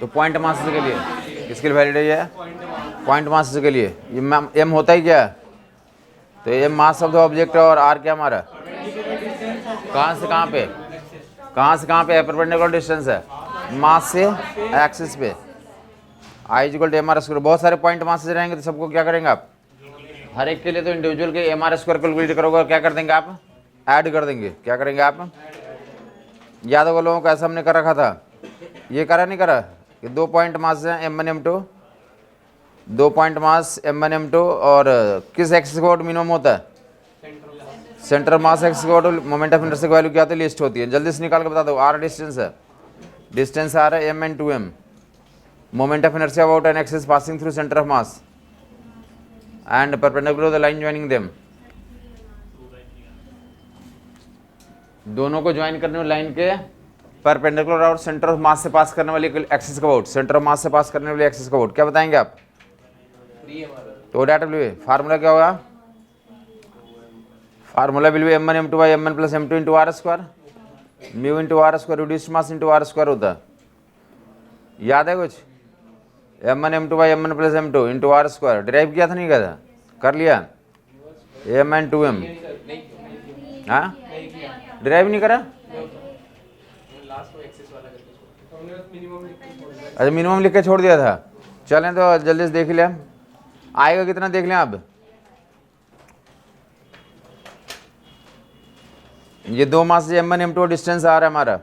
तो point mass के लिए किसके लिए वैलिड है ये? पॉइंट मास के लिए। ये एम होता ही क्या है? तो M mass of the object और आर क्या हमारा? कहाँ से कहाँ पे? कहाँ से कहाँ पे परपेंडिकुलर डिस्टेंस है? मास से एक्सिस पे। I equal to M R square. बहुत सारे पॉइंट मास से रहेंगे तो सबको क्या करेंगे आप? हर एक के लिए तो इंडिविजुअल के एम आर स्क्वायर कैलकुलेट करोगे और क्या कर देंगे आप? ऐड कर देंगे। क्या करेंगे आप? याद होगा लोगों को ऐसा हमने कर रखा था, ये करा नहीं करा कि 2 पॉइंट मास हैं M1 M2, 2 point mass M1 M2 और किस एक्सिस का मिनिमम होता है? सेंटर मास एक्सिस का मोमेंट ऑफ इनर्शिया की वैल्यू क्या होती है? लिस्ट होती है। जल्दी से निकाल के बता दो। आर डिस्टेंस है, डिस्टेंस आर है M and 2M, moment of inertia about an axis passing through centre of mass and perpendicular the line joining them. दोनों को ज्वाइन करने वाली लाइन के परपेंडिकुलर और सेंटर ऑफ मास से पास करने वाली एक्सिस का अबाउट, सेंटर ऑफ मास से पास करने वाली एक्सिस का अबाउट क्या बताएंगे आप? तो डब्ल्यू फार्मूला क्या होगा? Formula will be M1 M2 by M1 plus M2 into R square, mu into R square reduced mass into R square होता है। याद है कुछ? M1 M2 by M1 plus M2 into R square derive किया था नहीं किया था? कर लिया? M and 2M। हाँ, डिराइव नहीं करा? अच्छा, मिनिमम लिख के छोड़ दिया था। चलें तो जल्दी से देख लें आएगा कितना, देख लें अब। ये 2 मास से M1 M2 डिस्टेंस आ रहा है हमारा।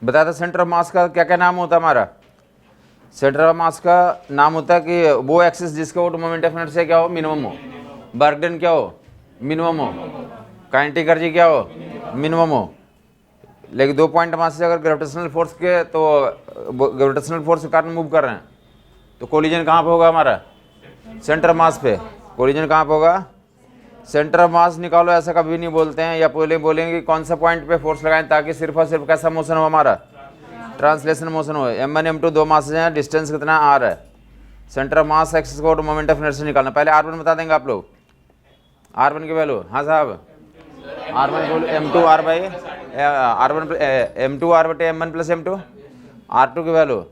बताया था सेंटर ऑफ मास का क्या क्या नाम होता है हमारा? सेंटर ऑफ मास का नाम होता है कि वो एक्सिस जिसका वो मोमेंट ऑफ इनर्शिया क्या हो? मिनिमम हो। वर्क डन क्या हो? मिनिमम हो। काइनेटिक एनर्जी क्या हो? मिनिमम हो। लेकिन 2 पॉइंट मास से अगर ग्रेविटेशनल फोर्स के तो ग्रेविटेशनल फोर्स के कारण मूव कर रहे हैं तो कोलिजन कहाँ पे होगा हमारा? सेंटर मास पे। कोलिजन कहाँ पे होगा? सेंटर ऑफ मास निकालो ऐसा कभी नहीं बोलते हैं, या पहले बोलेंगे कौन सा पॉइंट पे फोर्स लगाएं ताकि सिर्फ और सिर्फ कैसा मोशन हो हमारा? ट्रांसलेशन मोशन हो। M1 M2 2 मास हैं, डिस्टेंस कितना आर है, सेंटर ऑफ मास एक्सिस को मोमेंट ऑफ इनर्शिया निकालना। पहले R1 बता देंगे आप लोग, R1 की वैल्यू। हाँ साहब, R1 की value M2 R by R1 M2 R बटे M1 प्लस M2। R2 की वैल्यू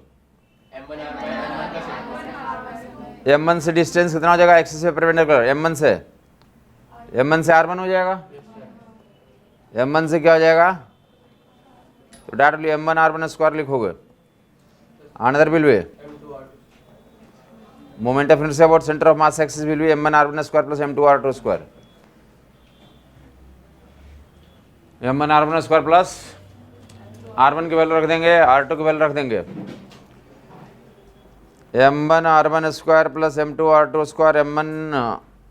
M1 से डिस्टेंस कितना हो जाएगा एक्सिस पे परपेंडिकुलर? M1 से R1 हो जाएगा। M1 से क्या हो जाएगा? तो डायरेक्टली M1 R1 स्क्वायर लिखोगे। Another will be moment of inertia about centre of mass axis will be M1 R1 square plus M2 R2 square. M1 R1 square plus R1 की value रख देंगे, R2 की value रख देंगे। M1 R1 square plus M2 R2 square. M1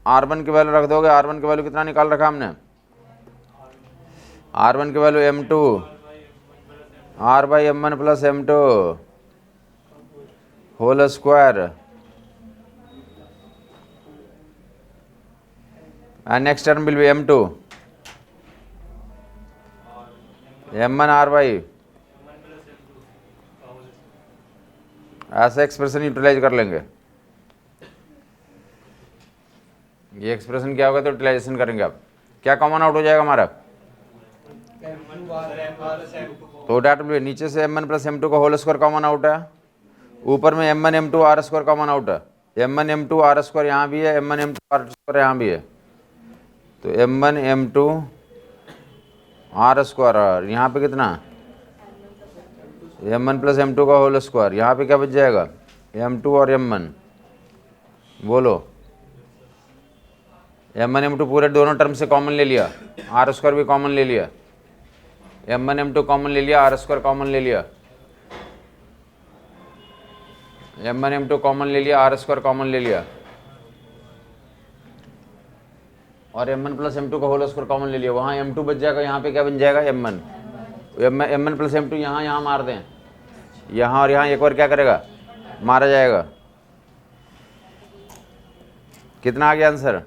R1 की value रख दोगे। R1 की वैल्यू कितना निकाल रखा हमने? R1 की value M2 R by M1 plus M2 whole square. And next term will be M2 M1 R by, ऐसा एक्सप्रेशन यूटिलाइज कर लेंगे। ये एक्सप्रेशन क्या होगा तो यूटिलाइजेशन करेंगे आप। क्या कॉमन आउट हो जाएगा हमारा? तो डब्ल्यू नीचे से M1 प्लस M2 का होल स्क्वायर कॉमन आउट है, ऊपर में M1 M2 R square common out है। M1 M2 R स्क्वायर यहाँ भी है, M1 M2 R स्क्वायर यहाँ भी है। तो M1 M2 R स्क्वायर यहाँ पे कितना? M1 प्लस M2 का होल स्क्वायर। यहाँ पे क्या बच जाएगा? M2 और M1। बोलो, M1 M2 पूरे दोनों टर्म से कॉमन ले लिया, R स्क्वायर भी कॉमन ले लिया। M1 M2 कॉमन ले लिया, R स्क्वायर कॉमन ले लिया। M1 M2 कॉमन ले लिया, R स्क्वायर कॉमन ले लिया, और M1 प्लस M2 का होल स्क्वायर कॉमन ले लिया। वहाँ M2 बच जाएगा, यहाँ पे क्या बन जाएगा? M1। M1 प्लस M2 यहाँ मार दें, यहाँ और यहाँ एक बार क्या करेगा? मारा जाएगा। कितना आ गया answer?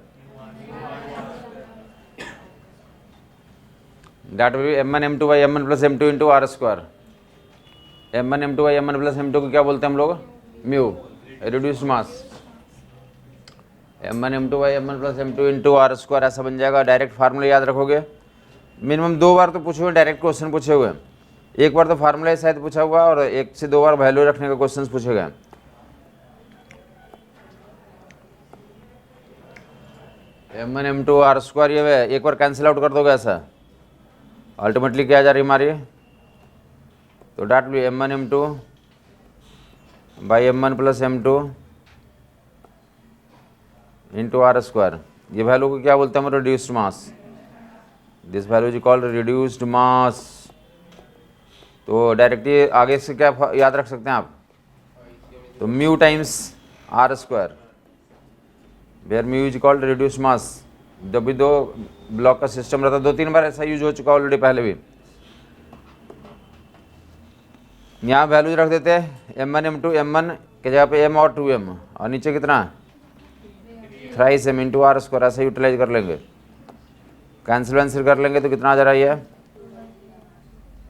That will be M1 M2 by M1 plus M2 into R square. M1 M2 by M1 plus M2 को क्या बोलते हैं हम लोग? Mu, reduced mass. M1 M2 by M1 plus M2 into R square ऐसा बन जाएगा। Direct formula याद रखोगे, मिनिमम 2 बार तो पूछे हुए, डायरेक्ट क्वेश्चन पूछे हुए हैं। एक बार तो फार्मूला शायद पूछा हुआ और 1 से 2 बार वैल्यू रखने का क्वेश्चन पूछे गए। m1 m2 आर स्क्वायर, ये एक बार कैंसिल आउट कर दोगे ऐसा, अल्टीमेटली क्या आ जा रही हमारी, तो डाट ली m1 m2 by m1 plus m2 into R square. ये वैल्यू को क्या बोलते हैं हम, reduced mass. This value is called reduced mass. तो डायरेक्टली आगे से क्या याद रख सकते हैं आप, तो mu times R square, where mu is called reduced mass. जब भी 2 ब्लॉक का सिस्टम रहता है, 2-3 बार ऐसा यूज हो चुका ऑलरेडी पहले भी। यहाँ वैल्यूज रख देते हैं m1 m2, m1 के जगह पे m और 2m, और नीचे कितना thrice m into R square, ऐसे यूटिलाइज कर लेंगे। कैंसिल वैंसिल कर लेंगे तो कितना आ जा रहा है,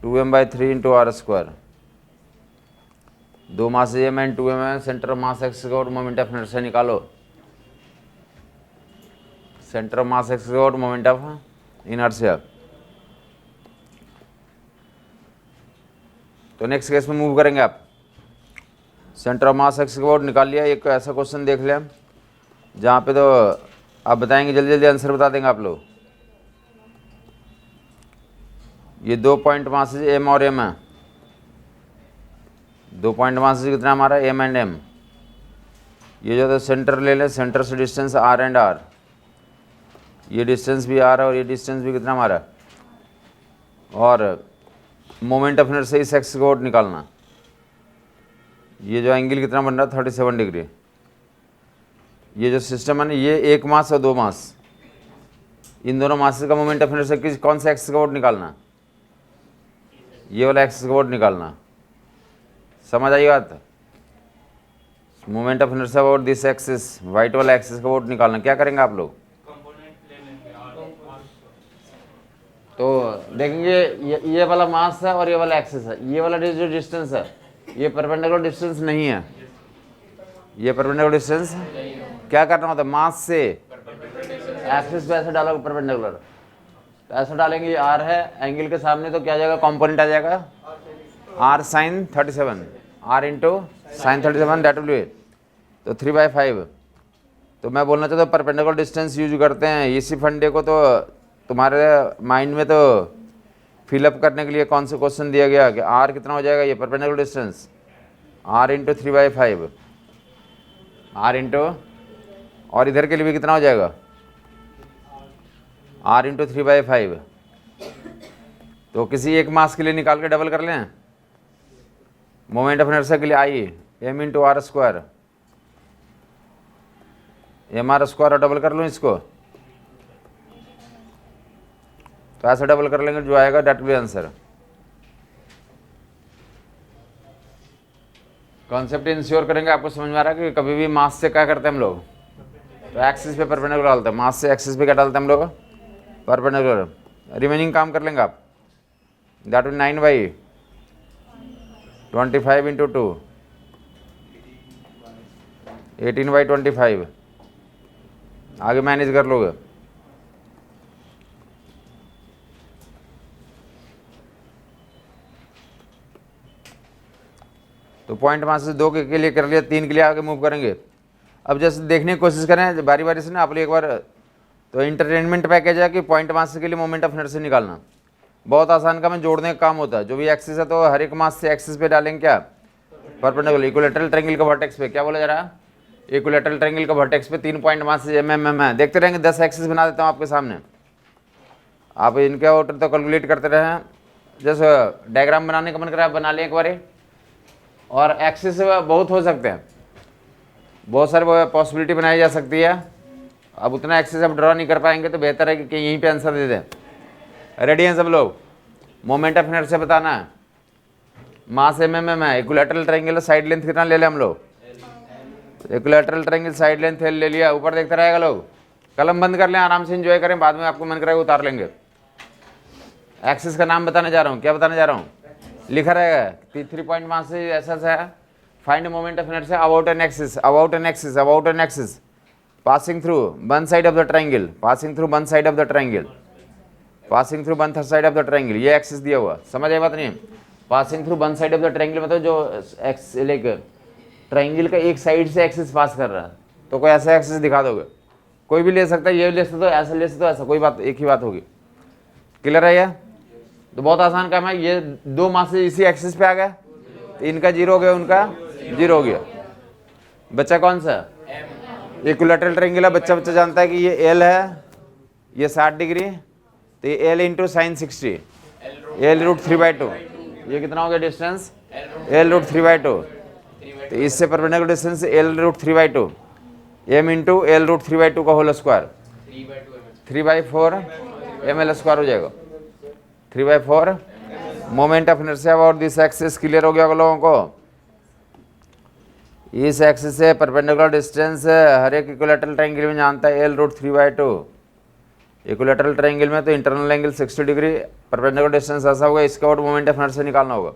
2m/3 into R square. 2 mass m and 2m है, सेंटर ऑफ मास एक्स और मोमेंट ऑफ इनर्शिया निकालो। सेंटर ऑफ मास एक्स और मोमेंट ऑफ इनर्शिया। तो नेक्स्ट केस में मूव करेंगे आप, centre of mass X board निकाल लिया। एक ऐसा क्वेश्चन देख लिया जहाँ पे तो आप बताएंगे, जल्दी जल्दी आंसर बता देंगे आप लोग। ये 2 पॉइंट मासेज m और m है, 2 पॉइंट मासेज कितना हमारा m एंड m। ये जो तो सेंटर ले लें, सेंटर से डिस्टेंस r एंड r, ये डिस्टेंस भी r है और ये डिस्टेंस भी कितना हमारा, और मोमेंट ऑफ इनर्शिया इस एक्स कोड निकालना। ये जो एंगल कितना बन रहा है 37 डिग्री। ये जो सिस्टम है ना, ये 1 मास और 2 मास, इन दोनों मासेस का मोमेंट ऑफ इनर्शिया किस कौन सा एक्स कोड निकालना, ये वाला एक्स कोड निकालना। समझ आई बात, मोमेंट ऑफ इनर्शिया और दिस एक्सिस, वाइट वाला एक्सिस कोड निकालना। क्या करेंगे आप लोग, तो देखेंगे ये वाला मास है और ये वाला एक्सिस है, ये वाला जो डिस्टेंस है ये परपेंडिकुलर डिस्टेंस नहीं है, ये परपेंडिकुलर डिस्टेंस क्या करना होता है, मास से एक्सिस पे ऐसे डालोगे परपेंडिकुलर, तो ऐसा डालेंगे, ये आर है एंगल के सामने, तो क्या आ जाएगा, कंपोनेंट आ जाएगा R sine 37, R into sine 37 that will be तो 3/5। तो मैं बोलना चाहता हूँ परपेंडिकुलर डिस्टेंस यूज करते हैं इसी फंडे को, तो तुम्हारे माइंड में तो फिलअप करने के लिए कौन सा क्वेश्चन दिया गया कि आर कितना हो जाएगा, ये perpendicular distance R into 3/5, R into, और इधर के लिए भी कितना हो जाएगा, आर इंटू 3/5। तो किसी एक मास के लिए निकाल के डबल कर लें, मोमेंट ऑफ इनर्शिया के लिए I m into R square, m r square, और डबल कर लूँ इसको, तो ऐसा डबल कर लेंगे जो आएगा that will answer. Concept ensure करेंगे, आपको समझ में आ रहा है कि कभी भी मास से क्या करते हैं हम लोग, तो एक्सिस पे परपेंडिकुलर डालते हैं, मास से एक्सिस पे क्या डालते हैं हम लोग, परपेंडिकुलर। रिमेनिंग काम कर लेंगे आप, दैट विल 9/25 इंटू 2, 18/25, आगे मैनेज कर लोगे। तो पॉइंट मास से 2 के लिए कर लिया, 3 के लिए आगे मूव करेंगे। अब जैसे देखने की कोशिश करें बारी बारी से ना आप लोग एक बार, तो इंटरटेनमेंट पैकेज है कि पॉइंट मास के लिए मोमेंट ऑफ इनर्शिया निकालना बहुत आसान काम है, जोड़ने का काम होता है। जो भी एक्सिस है तो हर एक मास से एक्सिस पे डालेंगे क्या, परपेंडिकुलर, इक्विलैटरल ट्रायंगल का वर्टेक्स पे, क्या बोला जा रहा है, इक्विलैटरल ट्रायंगल का वर्टेक्स पे 3 पॉइंट मास से mm है। देखते रहेंगे, 10 एक्सिस बना देता हूँ आपके सामने, आप इनके ऑर्डर तो कैलकुलेट करते रहें। जैसे डायग्राम बनाने का मन करा बना लें एक बार, और एक्सिस बहुत हो सकते हैं, बहुत सारे पॉसिबिलिटी बनाई जा सकती है। अब उतना एक्सिस आप ड्रॉ नहीं कर पाएंगे तो बेहतर है कि यहीं पे आंसर दे दें। रेडी हैं सब लोग, मोमेंट ऑफ इनर्शिया बताना है, मास mm है, इक्विलैटरल ट्रायंगल साइड लेंथ कितना ले लें हम लोग, इक्विलैटरल ट्रायंगल साइड लेंथ ले लिया, ऊपर देखते रहेगा लोग, कलम बंद कर लें, आराम से एंजॉय करें, बाद में आपको मन करेगा उतार लेंगे। एक्सिस का नाम बताने जा रहा हूँ, क्या बताने जा रहा हूँ, लिखा रहेगा 3 पॉइंट मास से ऐसा है, find moment of inertia about an axis, about an axis, about an axis, passing through one side of the triangle, passing through one side of the triangle, passing through one side of the triangle, ये axis दिया हुआ, समझ आई बात नहीं? Passing through one side of the triangle मतलब जो x like triangle का एक साइड से एक्सिस पास कर रहा है, तो कोई ऐसा एक्सिस दिखा दोगे, कोई भी ले सकता है, ये ले सकते हो, ऐसा ले सकते हो, ऐसा, कोई बात, एक ही बात होगी। क्लियर है ये? तो बहुत आसान काम है, ये दो मासेज इसी एक्सिस पे आ गए, तो इनका जीरो हो गया, उनका जीरो हो गया। बच्चा कौन सा? इक्विलैटरल ट्रायंगल है, बच्चा जानता है कि ये एल है, ये 60 डिग्री, तो ये L into sine 60, L root 3/2, ये कितना हो गया डिस्टेंस? एल रूट 3/2, तो इससे perpendicular distance L root 3/2, M into L root 3/2 का होल स्क्वायर, 3/4 ml² हो जाएगा, 3/4 moment of inertia about this axis. Clear हो गया होगा लोगों को? इस एक्सिस से परपेंडिकुलर डिस्टेंस हर एक इक्विलैटरल ट्रायंगल में जानता है एल रूट 3/2। इक्विलैटरल ट्रायंगल में तो internal angle 60 degree, perpendicular distance ऐसा होगा, इसका आउट मोमेंट ऑफ इनर्शिया निकालना होगा।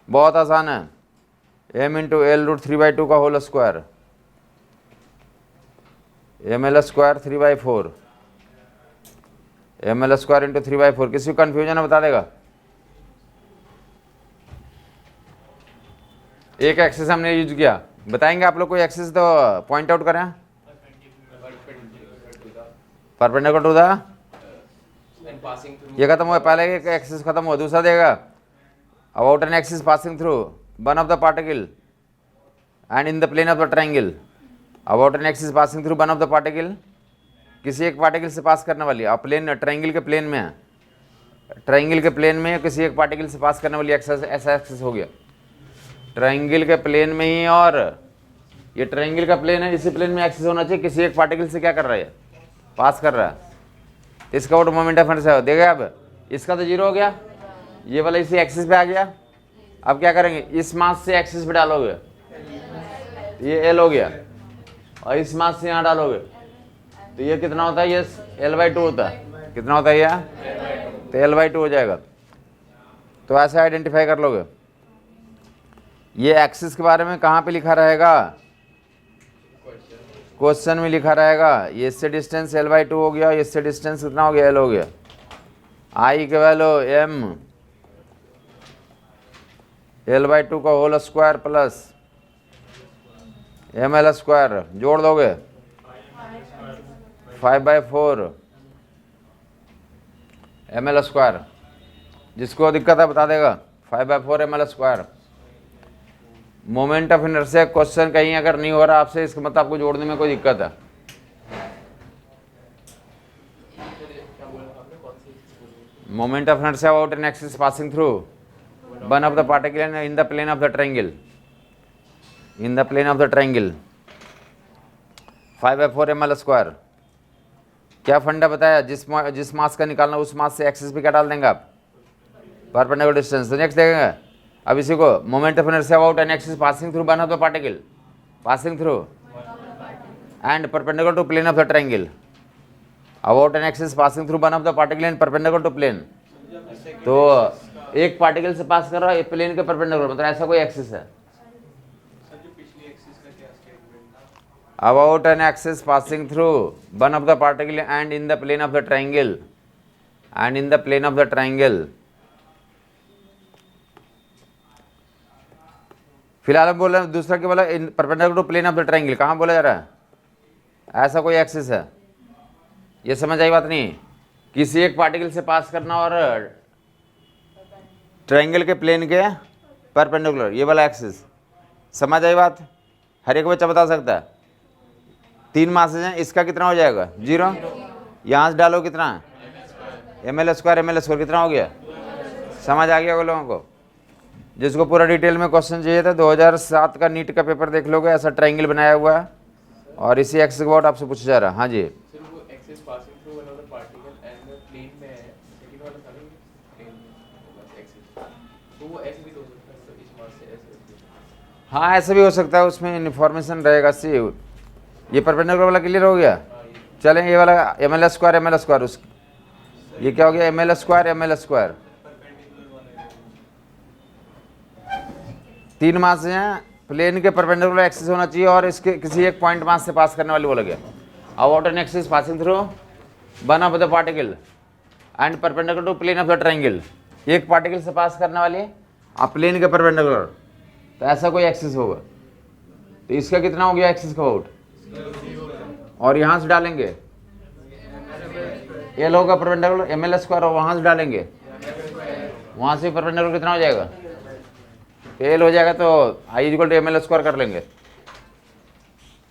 बहुत आसान है, एम इंटू एल रूट 3/2 का whole square, ml² 3/4, ml² into 3/4। किसी को कन्फ्यूजन है बता देगा? एक एक्सिस हमने यूज किया, बताएंगे आप लोग कोई एक्सिस तो पॉइंट आउट करें। परपेंडिकुलर टू द, ये खत्म हुआ, पहले एक एक्सिस खत्म हुआ, दूसरा देगा about an axis passing through one of the particle and in the plane of the triangle. About an axis passing through one of the particle, किसी एक पार्टिकल से पास करने वाली, अब प्लेन ट्रायंगल के प्लेन में है, ट्रायंगल के प्लेन में किसी एक पार्टिकल से पास करने वाली एक्सिस, ऐसा एक्सिस हो गया ट्रायंगल के प्लेन में ही, और ये ट्रायंगल का प्लेन है, इसी प्लेन में एक्सिस होना चाहिए, किसी एक पार्टिकल से क्या कर रहा है? पास कर रहा है, इसका आउट मोमेंट ऑफ इनर्शिया देखा। अब इसका तो जीरो हो गया, ये वाला इसी एक्सिस पे आ गया। अब क्या करेंगे? इस मास से एक्सिस पे डालोगे, ये एल हो गया, और इस मास से यहाँ डालोगे, तो ये कितना होता है? ये l/2 होता है। कितना होता है ये? तो l/2 हो जाएगा। तो ऐसे आइडेंटिफाई कर लोगे। ये एक्सिस के बारे में कहाँ पे लिखा रहेगा? क्वेश्चन में लिखा रहेगा। ये इससे डिस्टेंस l/2 हो गया, इससे डिस्टेंस कितना हो गया? l हो गया। आई के वैल्यू m l/2 का होल स्क्वायर प्लस ml² जोड़ दोगे 5/4 ml²। जिसको दिक्कत है बता देगा, 5/4 ml²। Moment of inertia question कहीं अगर नहीं हो रहा आपसे, इसका मतलब आपको जोड़ने में कोई दिक्कत है। Moment of inertia about an axis passing through one of the particle in the plane of the triangle, in the plane of the triangle 5/4 ml²। क्या फंडा बताया? जिस मास का निकालना उस मास से एक्सिस पे क्या डाल देंगे आप? Perpendicular distance. तो नेक्स्ट देखेंगे अब इसी को, moment of inertia about an axis passing through one of the particle, passing through and perpendicular to plane of the triangle, about an axis passing through one of the particle and perpendicular to plane. तो एक particle से पास कर रहा है plane के perpendicular, मतलब ऐसा कोई एक्सिस है। About an axis passing through one of the particle and in the plane of the triangle, and in the plane of the triangle। फिलहाल हम बोल रहे हैं दूसरा क्या बोला? Perpendicular to plane of the triangle. कहाँ बोला जा रहा है? ऐसा कोई एक्सिस है, ये समझ आई बात नहीं? किसी एक पार्टिकल से पास करना और ट्रायंगल के प्लेन के परपेंडिकुलर, ये वाला एक्सिस। समझ आई बात? हर एक बच्चा बता सकता है। 3 मासेज हैं, इसका कितना हो जाएगा? 0। यहाँ से डालो कितना? ml² कितना हो गया? समझ आ गया होगा लोगों को? जिसको पूरा डिटेल में क्वेश्चन चाहिए था 2007 का नीट का पेपर देख लोगे, ऐसा ट्रायंगल बनाया हुआ है और इसी एक्सिस के अबाउट आपसे पूछा जा रहा है। हाँ जी, हाँ ऐसा भी हो सकता है, उसमें इन्फॉर्मेशन रहेगा। सी ये परपेंडिकुलर वाला क्लियर हो गया। चलें ये वाला ml² उस, ये क्या हो गया? ml²। 3 मास हैं, प्लेन के परपेंडिकुलर एक्सिस होना चाहिए और इसके किसी एक पॉइंट मास से पास करने वाली बोला गया। About an axis passing through one of the particle and perpendicular to plane of the triangle, एक पार्टिकल से पास करने वाली आप प्लेन के परपेंडिकुलर, तो ऐसा कोई एक्सिस होगा, तो इसका कितना हो गया एक्सिस का अबाउट, और यहाँ से डालेंगे एल होगा परपेंडिकुलर एम एल स्क्वायर, और वहाँ से डालेंगे वहाँ से परपेंडिकुलर कितना हो जाएगा, एल हो जाएगा, तो I equal to M L square कर लेंगे।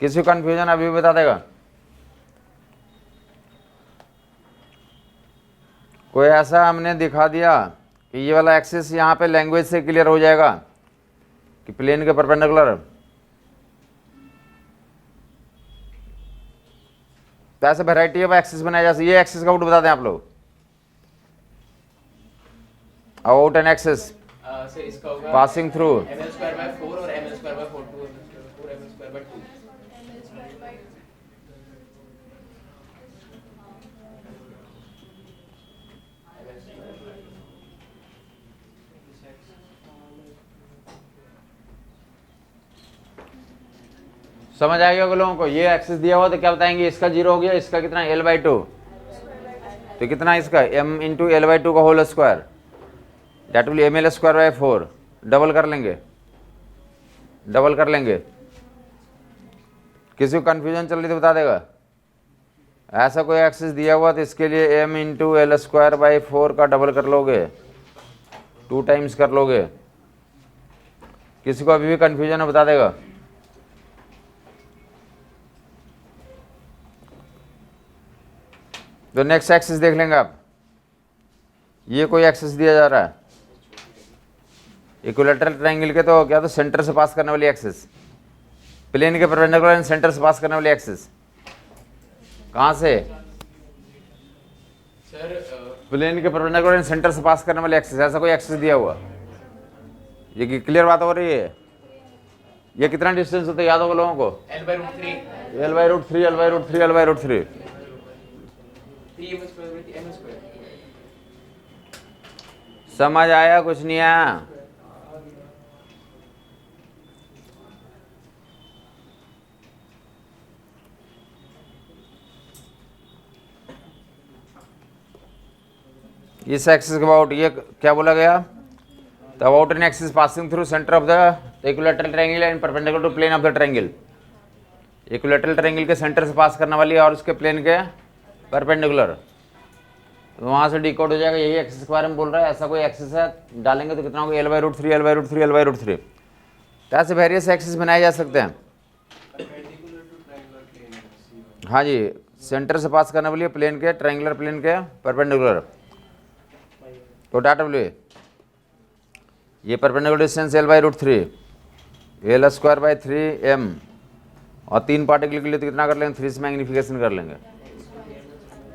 किसी को कन्फ्यूजन अभी बता देगा कोई, ऐसा हमने दिखा दिया कि ये वाला एक्सिस यहाँ पे लैंग्वेज से क्लियर हो जाएगा कि प्लेन के परपेंडिकुलर, तो ऐसे वैरायटी ऑफ एक्सिस बनाया जा सकता है। ये एक्सिस का आउट बता दें आप लोग, out an axis passing through ml² और ml²/4 2 ml²/2। समझ आ गया होगा लोगों को। ये एक्सिस दिया हुआ तो क्या बताएंगे, इसका 0 हो गया, इसका कितना l/2, तो कितना इसका m × l/2 का whole square, that will ml²/4, double कर लेंगे, डबल कर लेंगे। किसी को कन्फ्यूजन चल रही तो बता देगा। ऐसा कोई एक्सिस दिया हुआ तो इसके लिए m × l²/4 का डबल कर लोगे, 2 टाइम्स कर लोगे। किसी को अभी भी कन्फ्यूजन है बता देगा। तो नेक्स्ट एक्सिस देख लेंगे आप। ये कोई एक्सिस दिया जा रहा है इक्विलैटरल ट्रायंगल के, तो क्या, तो सेंटर से पास करने वाली एक्सिस, प्लेन के परपेंडिकुलर एंड सेंटर से पास करने वाली एक्सिस। कहाँ से, सर प्लेन के परपेंडिकुलर एंड सेंटर से पास करने वाली एक्सिस, ऐसा कोई एक्सिस दिया हुआ। ये क्लियर बात हो रही है। ये कितना डिस्टेंस होता है याद होगा लोगों को, l/√3 l/√3 l/√3 l/√3। 3 ml²/ml²। समझ आया कुछ नहीं आया। इस एक्सिस के अबाउट ये क्या बोला गया, the about an axis passing through centre of the equilateral triangle and perpendicular to plane of the triangle, equilateral triangle के सेंटर से पास करने वाली और उसके प्लेन के परपेंडिकुलर, तो वहाँ से डिकोड हो जाएगा। यही एक्सिस के बारे में बोल रहा है। ऐसा कोई एक्सिस है, डालेंगे तो कितना होगा l/√3 l/√3 l/√3। तो ऐसे वेरियस एक्सिस बनाए जा सकते हैं। हाँ जी, सेंटर से पास करने वाली प्लेन के, ट्रायंगुलर प्लेन के परपेंडिकुलर। तो डाटा बोलिए, ये perpendicular distance l/√3 l²/3 m, और 3 पार्टिकल के लिए तो कितना कर लेंगे, 3 से मैग्नीफिकेशन कर लेंगे।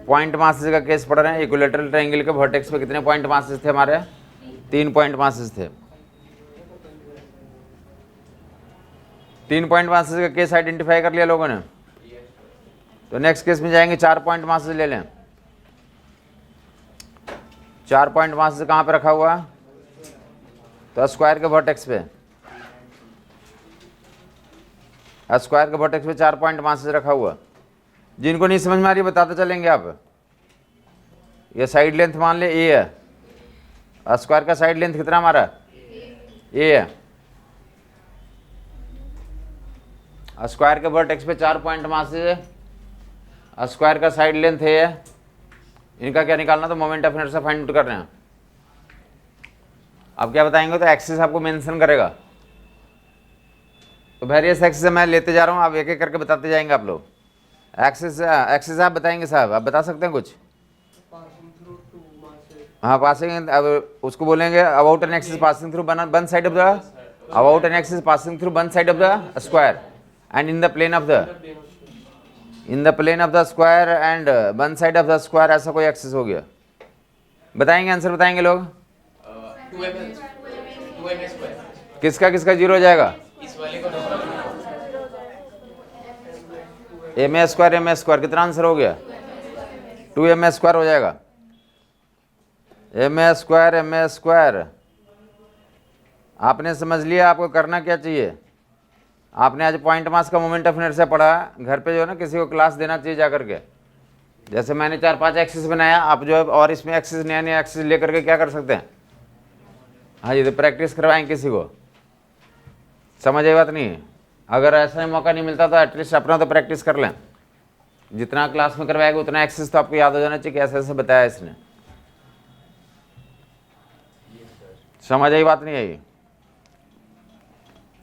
पॉइंट मासेस का केस पढ़ रहे हैं। इक्विलैटरल ट्रायंगल के वर्टेक्स पे कितने पॉइंट मासेस थे हमारे, 3 पॉइंट मासेस थे। 3 पॉइंट मासेस का केस आइडेंटिफाई कर लिया लोगों ने। तो नेक्स्ट केस में जाएंगे, 4 पॉइंट मासेस ले लें। 4 पॉइंट मासेस कहाँ पे रखा हुआ, तो स्क्वायर के वर्टेक्स पे, स्क्वायर के वर्टेक्स पे 4 पॉइंट मासेस रखा हुआ। जिनको नहीं समझ में आ रही बताते चलेंगे आप। ये साइड लेंथ मान ले ए है, स्क्वायर का साइड लेंथ कितना हमारा ए है, स्क्वायर के वर्टेक्स पे 4 पॉइंट मासेस है, स्क्वायर का साइड लेंथ है। इनका क्या निकालना, तो moment of inertia find out कर रहे हैं। अब क्या बताएंगे, तो एक्सिस आपको मेंशन करेगा। तो वेरियस एक्सिस मैं लेते जा रहा हूँ, आप एक एक करके बताते जाएंगे आप लोग। एक्सिस आप बताएंगे साहब, आप बता सकते हैं कुछ। हाँ, पासिंग, अब उसको बोलेंगे about an axis passing through one side of the, about an axis passing through one side of the square and in the plane of the square and one side of the square. ऐसा कोई axis हो गया, बताएंगे, answer बताएंगे लोग। 2ml²। किसका किसका 0 हो जाएगा, इस वाले को m² कितना आंसर हो गया, 2m² हो जाएगा। m²। आपने समझ लिया आपको करना क्या चाहिए। आपने आज पॉइंट मास का मोमेंट ऑफ इनर्शिया पढ़ा, घर पे जो है ना किसी को क्लास देना चाहिए जा करके। जैसे मैंने 4-5 एक्सिस बनाया, आप जो है और इसमें एक्सिस नया नया एक्सिस लेकर के क्या कर सकते हैं। हाँ जी, तो प्रैक्टिस करवाएं किसी को, समझ आई बात नहीं। अगर ऐसा मौका नहीं मिलता तो एटलीस्ट अपना तो प्रैक्टिस कर लें। जितना क्लास में करवाएगा उतना एक्सेस तो आपको याद हो जाना चाहिए, ऐसे ऐसे बताया इसने। समझ आई बात नहीं आई।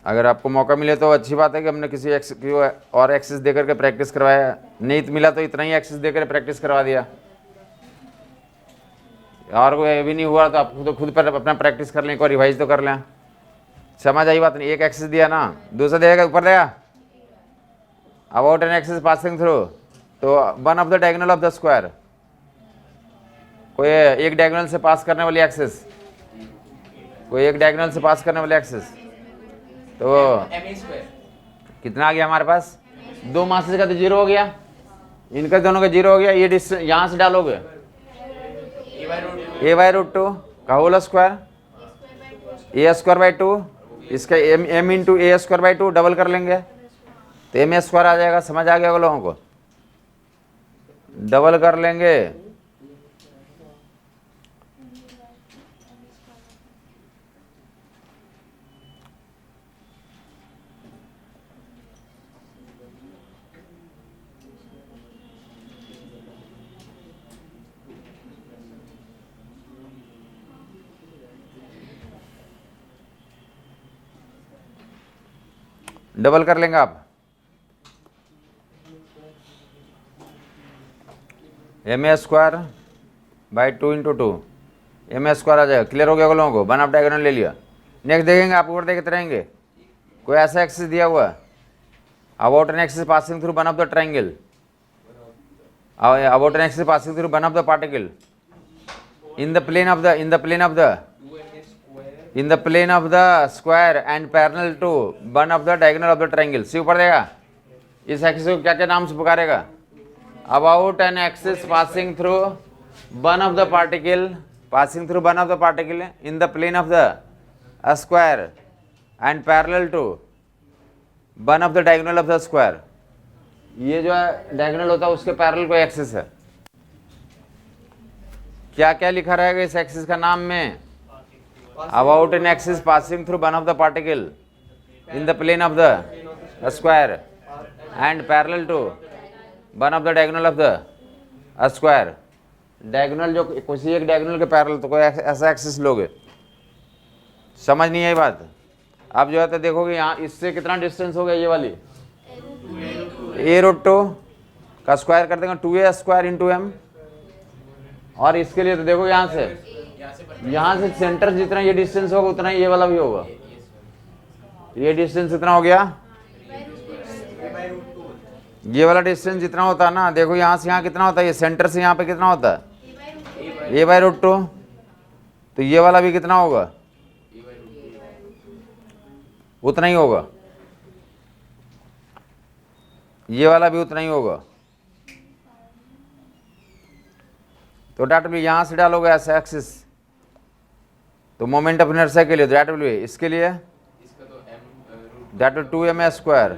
अगर आपको मौका मिले तो अच्छी बात है कि हमने किसी और एक्सेस देकर के प्रैक्टिस करवाया, नहीं तो मिला तो इतना ही एक्सेस देकर प्रैक्टिस करवा दिया, और कोई भी नहीं हुआ तो आप खुद पर अपना प्रैक्टिस कर लें, एक बार रिवाइज तो कर लें। समझ आई बात नहीं। एक एक्सेस दिया ना, दूसरा देगा ऊपर देगा about an axis passing through, तो one of the diagonal of the square, कोई एक डायगोनल से पास करने वाली एक्सेस, कोई एक डायगोनल से पास करने वाली एक्सेस, तो MA स्क्वायर कितना आ गया हमारे पास, 2 मासेस का तो 0 हो गया, इनका दोनों का 0 हो गया। ये डिस्टेंस यहाँ से डालोगे a/√2 का होल स्क्वायर, a²/2, इसका m इंटू a²/2 डबल कर लेंगे तो m² आ जाएगा। समझ आ गया लोगों को, डबल कर लेंगे डबल कर लेंगे आप, ma²/2 इंटू 2 ma² आ जाएगा। क्लियर हो गया लोगों को, वन ऑफ डायगोनल ले लिया। नेक्स्ट देखेंगे, आप ऊपर देखते रहेंगे, कोई ऐसा एक्सिस दिया हुआ है, about an axis passing through one of the triangle, about an axis passing through one of the particle in the plane of the square and parallel to one of the diagonal of the triangle। C ऊपर देगा, इस axis को क्या क्या नाम से पुकारेगा, about an axis passing through one of the particle, passing through one of the particle in the plane of the square and parallel to one of the diagonal of the square. ये जो है diagonal होता है उसके parallel कोई axis है। क्या क्या लिखा रहेगा इस एक्सिस का नाम में, about an axis passing through one of the particle in the plane of the square and parallel to one of the diagonal of the square. Diagonal जो किसी एक डायगोनल के पैरेलल, तो कोई ऐसा एक्सिस लोगे। समझ नहीं आई बात। अब जो है तो देखोगे यहाँ इससे कितना डिस्टेंस हो गया, ये वाली a√2 का स्क्वायर कर देंगे 2a² इंटू m, और इसके लिए तो देखो यहाँ से सेंटर जितना ये डिस्टेंस होगा उतना ही ये वाला भी होगा। ये डिस्टेंस कितना हो गया, ये वाला डिस्टेंस जितना होता है ना, देखो यहाँ से यहाँ कितना होता है, ये सेंटर से यहाँ पे कितना होता है a/√2, तो ये वाला भी कितना होगा, उतना ही होगा, ये वाला भी उतना ही होगा। तो डैट विल यहाँ से डालोगे ऐसा एक्सिस, तो मोमेंट ऑफ इनर्शिया के लिए डैट विल इसके लिए that will 2ma²,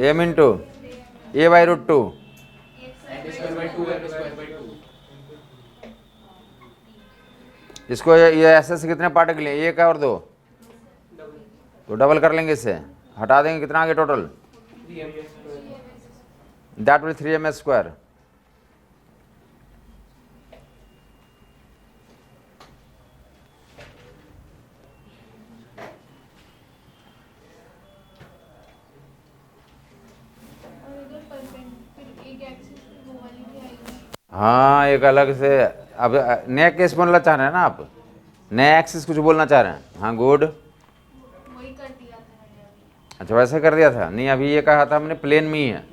m into a/√2, इसको ये ऐसे से कितने पार्टिकल हैं, 1 और 2, तो डबल कर लेंगे, इससे हटा देंगे, कितना आ गया टोटल, that will 3ma²। हाँ, एक अलग से। अब नया केस बोलना चाह रहे हैं ना आप, नया एक्सिस कुछ बोलना चाह रहे हैं। हाँ गुड, वही कर दिया था मैंने अभी। अच्छा वैसे कर दिया था। नहीं, अभी ये कहा था हमने प्लेन में ही है।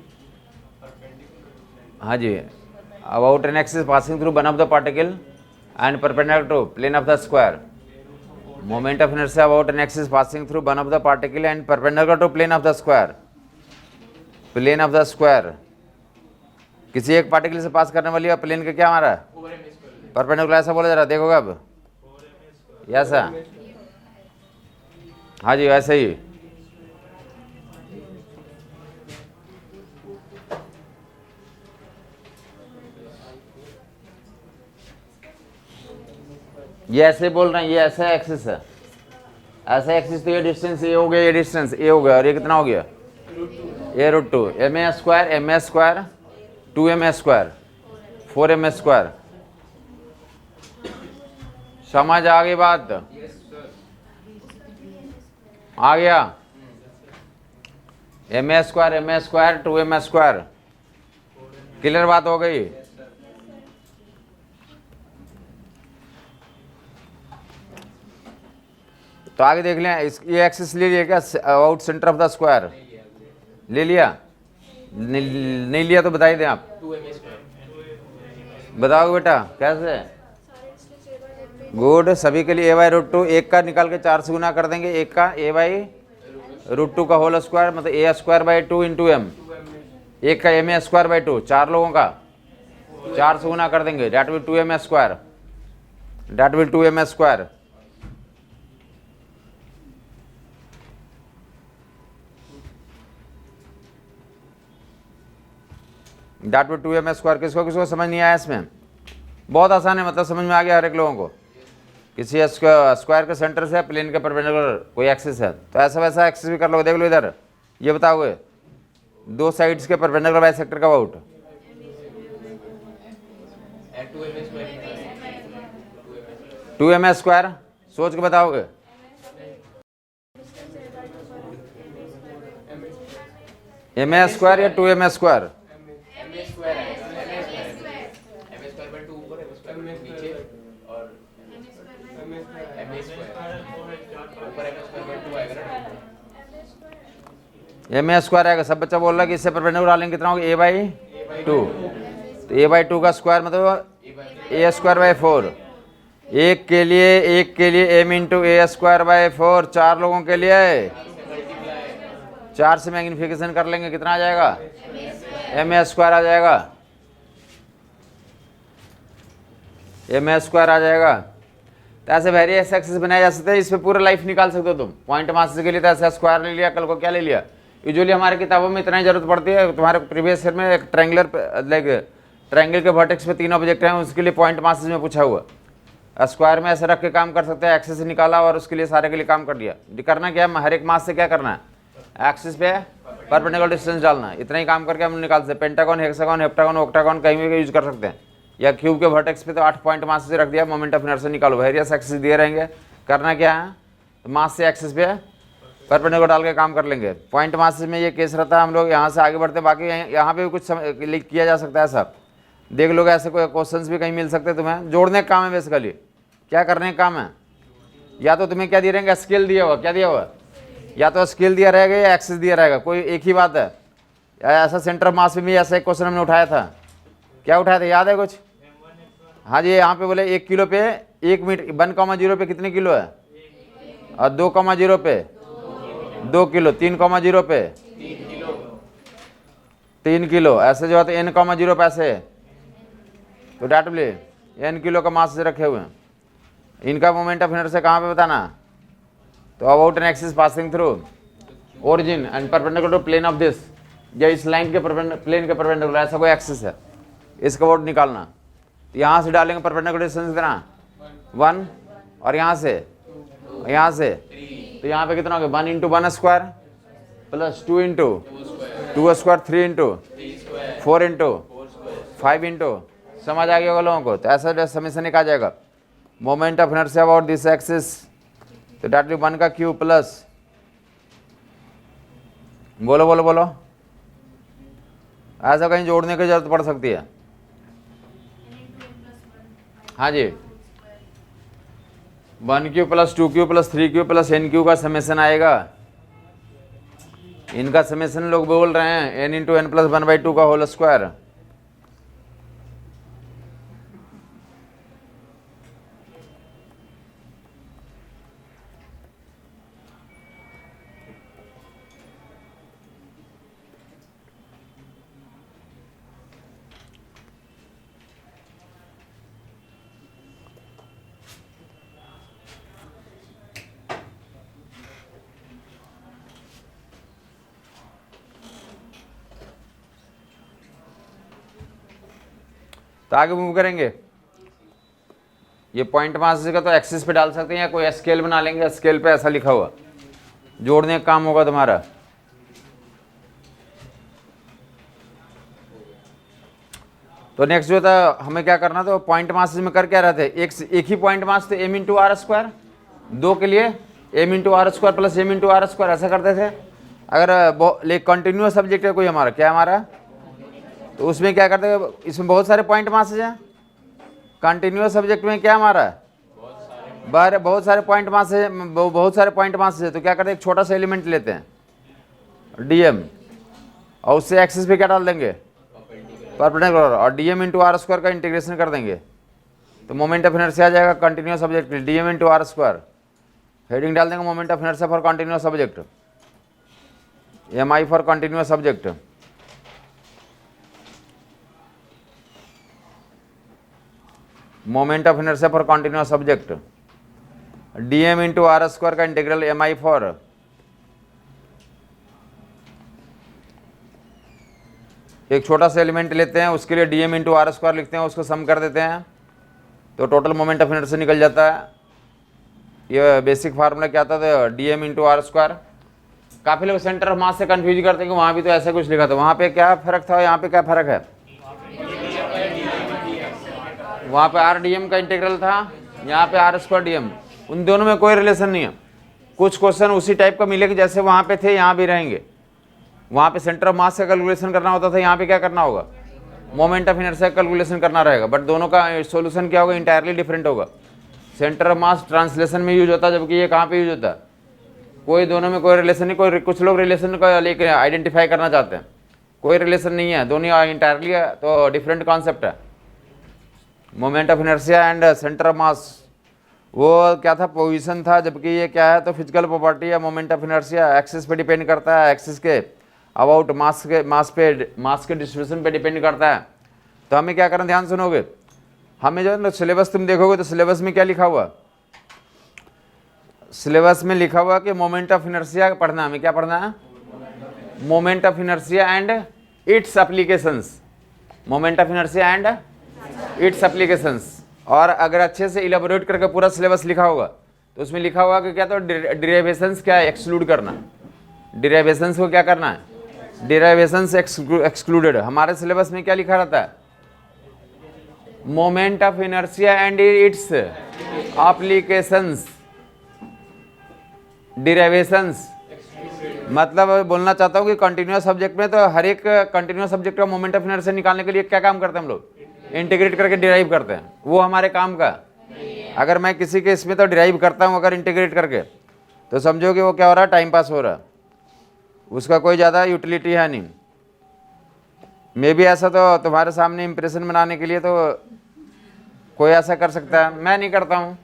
हाँ जी, about an axis passing through one of the particle and perpendicular to plane of the square, moment of inertia about an axis passing through one of the particle and perpendicular to plane of the square, plane of the square किसी एक particle से pass करने वाली है, plane का क्या हमारा perpendicular, ऐसा बोला जा रहा है, देखोगे अब ऐसा। हाँ जी वैसे ही। ये ऐसे बोल रहे हैं, ये ऐसा एक्सिस है, ऐसा एक्सिस, तो ये डिस्टेंस ए हो गया, ये डिस्टेंस ए हो गया, और ये कितना हो गया A root two, M A square 2m² 4m²। समझ आ गई बात? आ गया? m² 2m²। क्लियर बात हो गई? तो आगे देख लें, ये एक्सिस ले लिया क्या, out centre of the square ले लिया? नहीं लिया तो बताइए दें आप, 2m²। बताओ बेटा कैसे? गुड, सभी के लिए a/√2, एक का निकाल के 4 से गुना कर देंगे, एक का a/√2 का होल स्क्वायर, मतलब a²/2 इंटू m, एक का m²/2, 4 लोगों का 4 से गुना कर देंगे, that will 2m², that will 2m²। That will 2m²। किसको किसको समझ नहीं आया इसमें? बहुत आसान है, मतलब समझ में आ गया हर एक लोगों को। किसी स्क्वायर के सेंटर से प्लेन के परपेंडिकुलर कोई एक्सिस है, तो ऐसा वैसा एक्सिस भी कर लो। देख लो इधर, ये बताओगे दो साइड्स के परपेंडिकुलर बाइसेक्टर का अबाउट 2m²। सोच के बताओगे? m² या 2m²? m²/2 ऊपर, m² नीचे, और m² ऊपर m²/2 आएगा ना। m² आएगा। सब बच्चा बोल रहा है कि इससे परपेंडिकुलर डालेंगे कितना होगा, a/2। तो a/2 का स्क्वायर मतलब a²/4। एक के लिए m इंटू a²/4, 4 लोगों के लिए 4 से मैग्निफिकेशन कर लेंगे, कितना आ जाएगा, m² आ जाएगा, m² आ जाएगा। तो ऐसे वेरियस एक्सिस बनाए जा सकते हैं, इस पे पूरा लाइफ निकाल सकते हो तुम। पॉइंट मास के लिए तो ऐसा स्क्वायर ले लिया, कल को क्या ले लिया। यूजुअली हमारे किताबों में इतना ही जरूरत पड़ती है। तुम्हारे प्रीवियस ईयर में एक ट्रायंगल के वर्टेक्स पे 3 ऑब्जेक्ट हैं, उसके लिए पॉइंट मास में पूछा हुआ। स्क्वायर में ऐसे रख के काम कर सकते हैं, एक्सिस निकाला और उसके लिए सारे के लिए काम कर दिया। करना क्या है, हर एक मास से क्या करना है, एक्सिस पे परपेंडिकुलर डिस्टेंस डालना है। इतना ही काम करके हम निकाल सकते हैं। पेंटागन, हेक्सागन, हेप्टागन, ऑक्टागन कहीं भी यूज कर सकते हैं, या क्यूब के वर्टेक्स पे तो 8 पॉइंट मास से रख दिया, मोमेंट ऑफ इनर्शिया निकालो। वेरियस एक्सिस दिए रहेंगे, करना क्या है, तो मास से एक्सिस पे परपेंडिकुलर डाल के काम कर लेंगे। पॉइंट मास में ये केस रहता है, हम लोग यहाँ से आगे बढ़ते, बाकी यहाँ पे भी कुछ किया जा सकता है। सब देख लोगे, ऐसे कोई क्वेश्चंस भी कहीं मिल सकते हैं तुम्हें। जोड़ने का काम है बेसिकली, क्या करने का काम है। या तो तुम्हें क्या दिए रहेंगे, स्केल दिया हुआ, क्या दिया हुआ, या तो स्केल दिया रहेगा या एक्सिस दिया रहेगा, कोई एक ही बात है। ऐसा सेंटर ऑफ मास में भी ऐसा एक क्वेश्चन हमने उठाया था, क्या उठाया था याद है कुछ? हाँ जी, यहाँ पे बोले 1 किलो पे 1 मीटर, 1,0 पे कितने किलो है, और 2,0 पे 2 किलो, 3,0 पे 3 किलो, ऐसे जो है तो n,0 पे ऐसे। तो डेट विल n किलो का मास से रखे हुए हैं। इनका मोमेंट ऑफ इनर्शिया कहाँ पे बताना, तो about an axis passing through origin and perpendicular to plane of this, या इस लाइन के प्लेन के परपेंडिकुलर ऐसा कोई एक्सिस है, इसका अबाउट निकालना। तो यहाँ से डालेंगे परपेंडिकुलर डिस्टेंस कितना 1, और यहाँ से तो यहाँ पे कितना हो गया 1 into 1² plus 2 into 2², 3 into 4 into 5 into. समझ आ गया होगा लोगों को? तो ऐसा समीशन निकाल जाएगा moment of inertia about this axis, तो डेट विल 1 का क्यूब प्लस, बोलो बोलो बोलो, ऐसा कहीं जोड़ने की जरूरत पड़ सकती है। हाँ जी, 1 प्लस 2 प्लस 3 प्लस n का समेशन आएगा। इनका समेशन लोग बोल रहे हैं n इंटू n प्लस 1/2 का होल स्क्वायर। तो आगे मूव करेंगे। ये पॉइंट मास का तो एक्सिस पे डाल सकते हैं या कोई स्केल बना लेंगे, स्केल पे ऐसा लिखा हुआ, जोड़ने का काम होगा तुम्हारा। तो नेक्स्ट जो था हमें क्या करना, तो पॉइंट मास में कर क्या रहे थे, एक ही पॉइंट मास थे एम इंटू आर स्क्वायर, दो के लिए M into R square plus M into R square ऐसा करते थे। अगर कंटिन्यूअस सब्जेक्ट है कोई हमारा, क्या हमारा, तो उसमें क्या करते हैं, इसमें बहुत सारे पॉइंट मास हैं। कंटिन्यूअस सब्जेक्ट में क्या हमारा है, बहुत सारे पॉइंट मास है, बहुत सारे पॉइंट मास है। तो क्या करते हैं, एक छोटा सा एलिमेंट लेते हैं डीएम, और उससे एक्सिस पे क्या डाल देंगे, परपेंडिकुलर, और डीएम इंटू आर स्क्वायर का इंटीग्रेशन कर देंगे, तो मोमेंट ऑफ इनर्शिया आ जाएगा कंटिन्यूअस सब्जेक्ट में, DM into R square, heading डाल देंगे moment of inertia for continuous subject, M I for continuous subject. Moment of inertia for continuous subject, DM into R square का integral M I for, एक छोटा सा element लेते हैं उसके लिए डीएम इंटू आर स्क्वायर लिखते हैं, उसको सम कर देते हैं तो टोटल मोमेंट ऑफ इनर्शिया निकल जाता है। ये बेसिक फार्मूला क्या था, तो डीएम इंटू आर स्क्वायर। काफ़ी लोग सेंटर ऑफ मास से कंफ्यूज करते हैं कि वहाँ भी तो ऐसा कुछ लिखा था, वहाँ पे क्या फ़र्क था, यहाँ पे क्या फ़र्क है, वहाँ पे आर डीएम का इंटीग्रल था, यहाँ पे आर स्क्वायर डीएम, उन दोनों में कोई रिलेशन नहीं है। कुछ क्वेश्चन उसी टाइप का मिलेगा जैसे वहाँ पे थे यहाँ भी रहेंगे। वहाँ पे सेंटर ऑफ मास का कैलकुलेशन करना होता था, यहाँ पे क्या करना होगा, मोमेंट ऑफ इनर्शिया का कैलकुलेशन करना रहेगा, बट दोनों का सॉल्यूशन क्या होगा, इंटायरली डिफरेंट होगा। सेंटर ऑफ मास ट्रांसलेशन में यूज होता है, जबकि ये कहाँ पे यूज होता है, कोई दोनों में कोई रिलेशन नहीं। कोई कुछ लोग रिलेशन को लेकर आइडेंटिफाई करना चाहते हैं, कोई रिलेशन नहीं है, दोनों इंटायरली है, तो डिफरेंट कॉन्सेप्ट है। Moment of inertia and centre of मास वो क्या था, पोजीशन था, जबकि ये क्या है, तो फिजिकल प्रॉपर्टी है। मोमेंट ऑफ इनर्शिया एक्सिस पे डिपेंड करता है, एक्सिस के अबाउट मास के डिस्ट्रीब्यूशन पे डिपेंड करता है। तो हमें क्या करना, ध्यान सुनोगे, हमें जो है ना सिलेबस तुम देखोगे तो सिलेबस में क्या लिखा हुआ, सिलेबस में लिखा हुआ कि मोमेंट ऑफ इनर्शिया पढ़ना, हमें क्या पढ़ना है, moment of inertia and its applications, moment of inertia and its applications. और अगर अच्छे से इलेबोरेट करके पूरा सिलेबस लिखा होगा तो उसमें लिखा हुआ कि क्या, तो डिराइवेशंस क्या है, एक्सक्लूड करना, डिराइवेशंस को क्या करना है, डिराइवेशंस एक्सक्लूडेड। हमारे सिलेबस में क्या लिखा रहता है, moment of inertia and its applications, derivations. मतलब बोलना चाहता हूँ कि कंटिन्यूअस सब्जेक्ट में तो हर एक कंटिन्यूअस सब्जेक्ट का मोमेंट ऑफ इनर्शिया निकालने के लिए क्या काम करते हैं हम लोग, इंटीग्रेट करके डिराइव करते हैं। वो हमारे काम का, अगर मैं किसी के इसमें तो डिराइव करता हूँ अगर इंटीग्रेट करके, तो समझो कि वो क्या हो रहा है, टाइम पास हो रहा है, उसका कोई ज़्यादा यूटिलिटी है नहीं। मे भी ऐसा तो तुम्हारे सामने इंप्रेशन बनाने के लिए तो कोई ऐसा कर सकता है, मैं नहीं करता हूँ।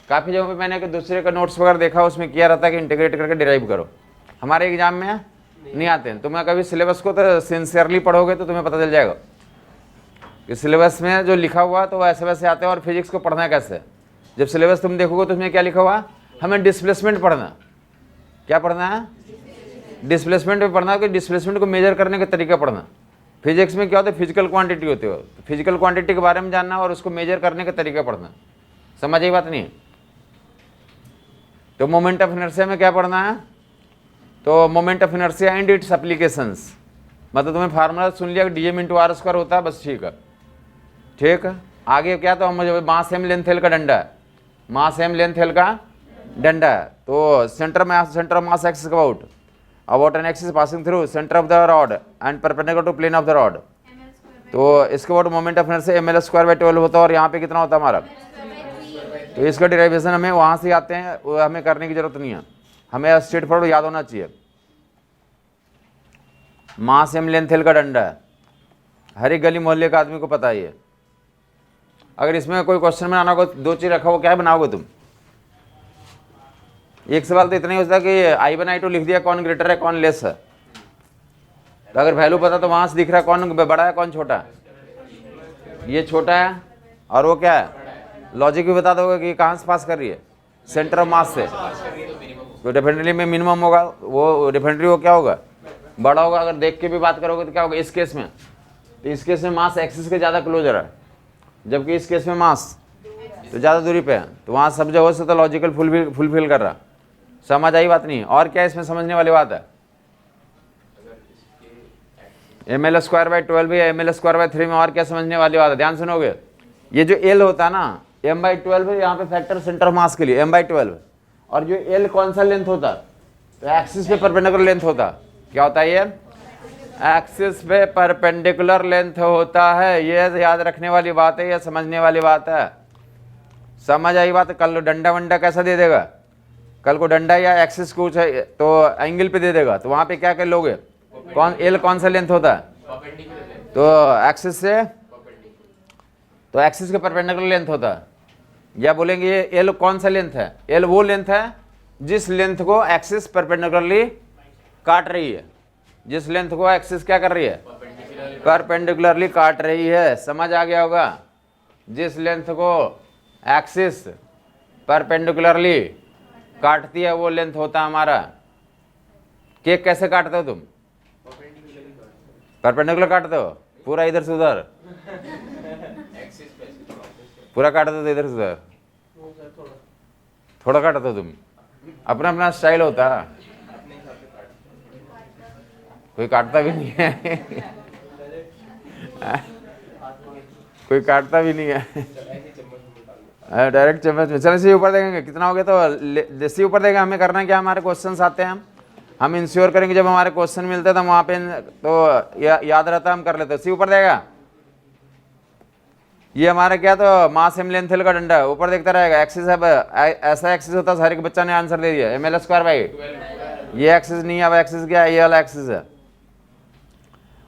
काफ़ी जगहों पे मैंने कि दूसरे का नोट्स वगैरह देखा, उसमें किया रहता है कि इंटीग्रेट करके डिराइव करो। हमारे एग्जाम में नहीं आते हैं। तुम्हें कभी सिलेबस को तो सिंसियरली पढ़ोगे तो तुम्हें पता चल जाएगा कि सिलेबस में जो लिखा हुआ तो वैसे वैसे आते हैं। और फिजिक्स को पढ़ना कैसे, जब सिलेबस तुम देखोगे तो उसमें क्या लिखा हुआ, हमें डिस्प्लेसमेंट पढ़ना, क्या पढ़ना है, डिस्प्लेसमेंट में पढ़ना, कि डिस्प्लेसमेंट को मेजर करने का तरीका पढ़ना। फिजिक्स में क्या होता है, फिजिकल क्वांटिटी होती है, फिजिकल क्वांटिटी के बारे में जानना और उसको मेजर करने का तरीका पढ़ना। समझ आई बात नहीं है। तो मोमेंट ऑफ इनर्शिया में क्या पढ़ना है, तो moment of inertia and its applications. मतलब तुम्हें फार्मूला सुन लिया कि डीएम इंटू आर स्क्वायर होता है, बस ठीक है, ठीक है। आगे क्या, तो मुझे मास एम लेंथ एल का डंडा है, मास एम लेंथ एल का डंडा है। तो centre of mass axis about an axis passing through centre of the rod and perpendicular to plane of the rod. तो इसके बाद moment of inertia M L square by 12 होता है। और यहाँ पे कितना होता है हमारा, तो इसका डिराइवेशन हमें वहाँ से आते हैं, वो हमें करने की जरूरत नहीं है, हमें स्ट्रेट फॉरवर्ड याद होना चाहिए। मास एम लेंथ एल का डंडा है, हर एक गली मोहल्ले का आदमी को पता ही है। अगर इसमें कोई क्वेश्चन बनाना हो, दो चीज रखा हो, क्या बनाओगे तुम, एक सवाल तो इतना ही होता है कि I1 I2 लिख दिया, कौन ग्रेटर है कौन लेस है। तो अगर वैल्यू पता तो वहां से दिख रहा है कौन बड़ा है कौन छोटा है। ये छोटा है और वो क्या है, लॉजिक भी बता दोगे कि कहाँ से पास कर रही है, सेंटर ऑफ मास से, तो डेफिनेटली में मिनिमम होगा, वो डेफिनेटली वो क्या होगा, बड़ा होगा। अगर देख के भी बात करोगे तो क्या होगा, इस केस में, तो इस केस में मास एक्सिस के ज़्यादा क्लोजर है, जबकि इस केस में मास, तो ज़्यादा दूरी पे है, तो वहाँ सब जगह से तो लॉजिकल फुलफिल कर रहा। समझ आई बात नहीं? और क्या इसमें समझने वाली बात है? ml²/12 या ml²/3 में और क्या समझने वाली बात है? ध्यान सुनोगे। ये जो L होता है ना, m/12 यहाँ पे फैक्टर सेंटर मास के लिए m/12, और जो L कौन सा लेंथ होता? तो एक्सिस पे परपेंडिकुलर लेंथ होता। क्या होता है ये? एक्सिस पे परपेंडिकुलर लेंथ होता है। ये याद रखने वाली बात है, ये समझने वाली बात है। समझ आई बात? कल डंडा वंडा कैसा दे देगा? कल को डंडा या एक्सिस कुछ है तो एंगल पे दे देगा, तो वहां पे क्या कर लोगे? एल कौन सा लेंथ होता है? तो एक्सिस से, तो एक्सिस के परपेंडिकुलर लेंथ होता है। या बोलेंगे ये एल कौन सा लेंथ है? एल वो लेंथ है जिस लेंथ को एक्सिस परपेंडिकुलरली काट रही है। जिस लेंथ को एक्सिस क्या कर रही है? परपेंडिकुलरली काट रही है। समझ आ गया होगा? जिस लेंथ को एक्सिस परपेंडिकुलरली काटती है वो लेंथ होता है हमारा। केक कैसे काटते हो तुम? परपेंडिकुलर काटते हो? पूरा इधर से उधर? पूरा काटते हो इधर से उधर? थोड़ा काटते हो तुम? अपना अपना स्टाइल होता है, कोई काटता भी नहीं है कोई काटता भी नहीं है डायरेक्ट चम्मच में। चलो इसी ऊपर देखेंगे कितना हो गया, तो जैसे ऊपर देखेंगे हमें करना है क्या, हमारे क्वेश्चंस आते हैं हम इंश्योर करेंगे जब हमारे क्वेश्चन मिलते हैं तो वहाँ पे तो याद रहता है, हम कर लेते हैं। इसी ऊपर देगा ये हमारा क्या, तो मास एम लेंथ का डंडा है, ऊपर देखता रहेगा। एक्सिस है, ऐसा एक्सिस होता है, सारे के बच्चा ने आंसर दे दिया, ml²/। ये एक्सिस नहीं है, अब एक्सिस क्या है? ये वाला एक्सिस है।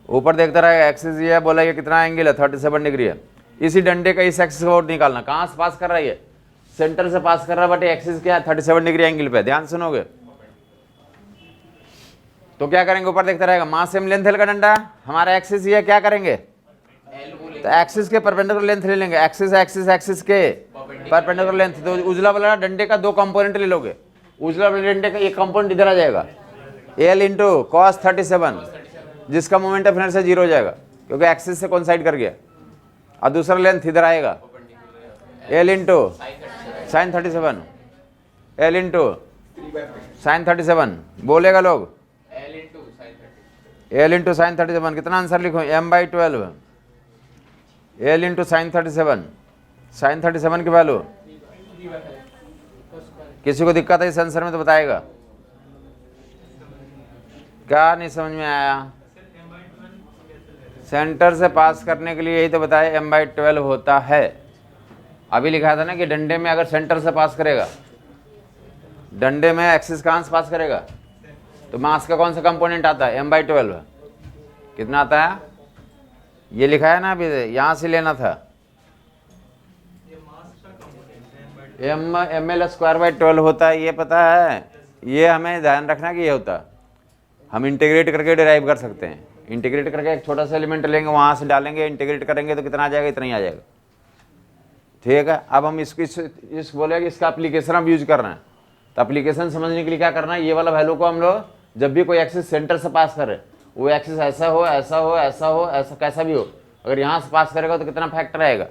ऊपर देखता रहेगा एक्सिस ये है, बोला ये कितना एंगल है? 37 डिग्री है। इसी डंडे का इस एक्सिस का वोट निकालना, कहाँ से पास कर रहा है? ये सेंटर से पास कर रहा है, बट एक्सिस क्या है? 37 डिग्री एंगल पे। ध्यान सुनोगे तो क्या करेंगे? ऊपर देखता रहेगा मास एम लेंथ का डंडा, हमारा एक्सिस ये क्या करेंगे? तो एक्सिस के परपेंडिकुलर लेंथ ले लेंगे। एक्सिस एक्सिस एक्सिस के परपेंडिकुलर लेंथ, तो उजला वाला डंडे का दो कंपोनेंट ले लोगे। उजला वाले डंडे का एक कंपोनेंट इधर आ जाएगा, L इंटू cos 37, जिसका मोमेंट ऑफ इनर्शिया 0 हो जाएगा क्योंकि एक्सिस से कोइंसाइड कर गया। और दूसरा लेंथ इधर आएगा, L into sine 37, L into sine 37। बोलेगा लोग L इंटू साइन 37। कितना आंसर लिखो? m/12 L into sine 37। Sign 37 की वैल्यू किसी को दिक्कत है इस आंसर में तो बताएगा। क्या नहीं समझ में आया? सेंटर से पास करने के लिए यही तो बताया m/12 होता है। अभी लिखा था ना कि डंडे में अगर सेंटर से पास करेगा, डंडे में एक्सिस कहाँ से पास करेगा, तो मास का कौन सा कंपोनेंट आता है? m/12। कितना आता है? ये लिखा है ना, अभी यहाँ से लेना था। ml²/12 होता है, ये पता है। ये हमें ध्यान रखना कि ये होता है। हम इंटीग्रेट करके डिराइव कर सकते हैं। इंटीग्रेट करके एक छोटा सा एलिमेंट लेंगे, वहाँ से डालेंगे, इंटीग्रेट करेंगे तो कितना आ जाएगा? इतना ही आ जाएगा। ठीक है, अब हम इस बोले कि इसका एप्लीकेशन हम यूज करना है, तो एप्लीकेशन समझने के लिए क्या करना है? ये वाला वैल्यू को हम लोग जब भी कोई एक्सिस सेंटर से पास करे, वो एक्सिस ऐसा हो ऐसा हो ऐसा हो ऐसा कैसा भी हो, अगर यहाँ से पास करेगा तो कितना फैक्टर आएगा?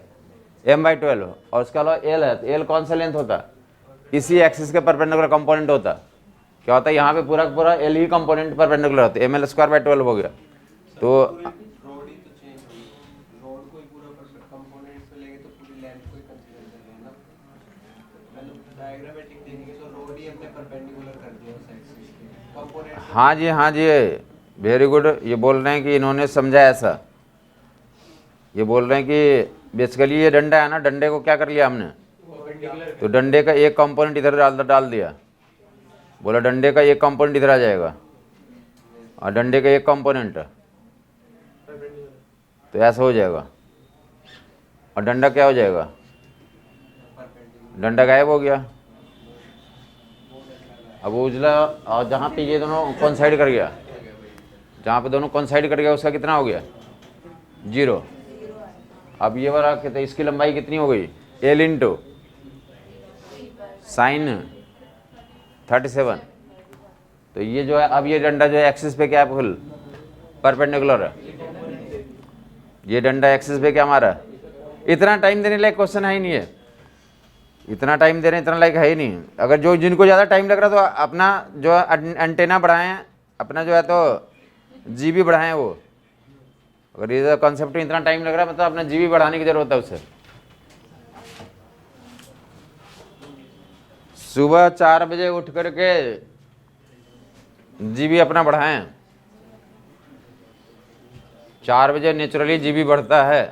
m/12। और उसके अलावा L है, तो L कौन सा लेंथ होता है? इसी एक्सिस के परपेंडिकुलर कंपोनेंट होता है। क्या होता है? यहाँ पे पूरा पूरा L ही कंपोनेंट परपेंडिकुलर होता है, ml²/12 हो गया। तो रोड ही तो चेंज हुई, रोड को ही पूरा कंपोनेंट पे लेंगे तो पूरी लेंथ को ही कंसीडर करेंगे ना। मतलब डायग्रामेटिक देखेंगे तो रोड ही हमने परपेंडिकुलर कर दिया उस एक्सिस के कंपोनेंट। हाँ जी, हाँ जी, वेरी गुड। ये बोल रहे हैं कि इन्होंने समझा ऐसा। ये बोल रहे हैं कि बेसिकली ये डंडा है ना, डंडे को क्या कर लिया हमने, तो डंडे का एक कंपोनेंट इधर डाल दिया। बोला डंडे का एक कंपोनेंट इधर आ जाएगा और डंडे का एक कंपोनेंट, तो ऐसा हो जाएगा। और डंडा क्या हो जाएगा? डंडा गायब हो गया। अब वो उजला, और जहाँ पे ये दोनों कोइंसाइड कर गया, जहाँ पे दोनों कोइंसाइड कर गया उसका कितना हो गया? 0। अब ये वाला कितना, इसकी लंबाई कितनी हो गई? L into sine 37। तो ये जो है, अब ये डंडा जो है एक्सिस पे क्या है? फुल परपेंडिकुलर है। ये डंडा एक्सिस पे क्या हमारा? इतना टाइम देने लायक क्वेश्चन है ही नहीं है। इतना टाइम दे रहे हैं, इतना लाइक है ही नहीं। अगर जो जिनको ज़्यादा टाइम लग रहा तो अपना जो एंटेना बढ़ाएं, अपना जो है तो जीबी बढ़ाएं। वो अगर ये कॉन्सेप्ट में इतना टाइम लग रहा है मतलब अपना जीबी बढ़ाने की ज़रूरत है उससे। सुबह 4 बजे उठ करके जीबी अपना बढ़ाएं। 4 बजे नेचुरली जीबी बढ़ता है।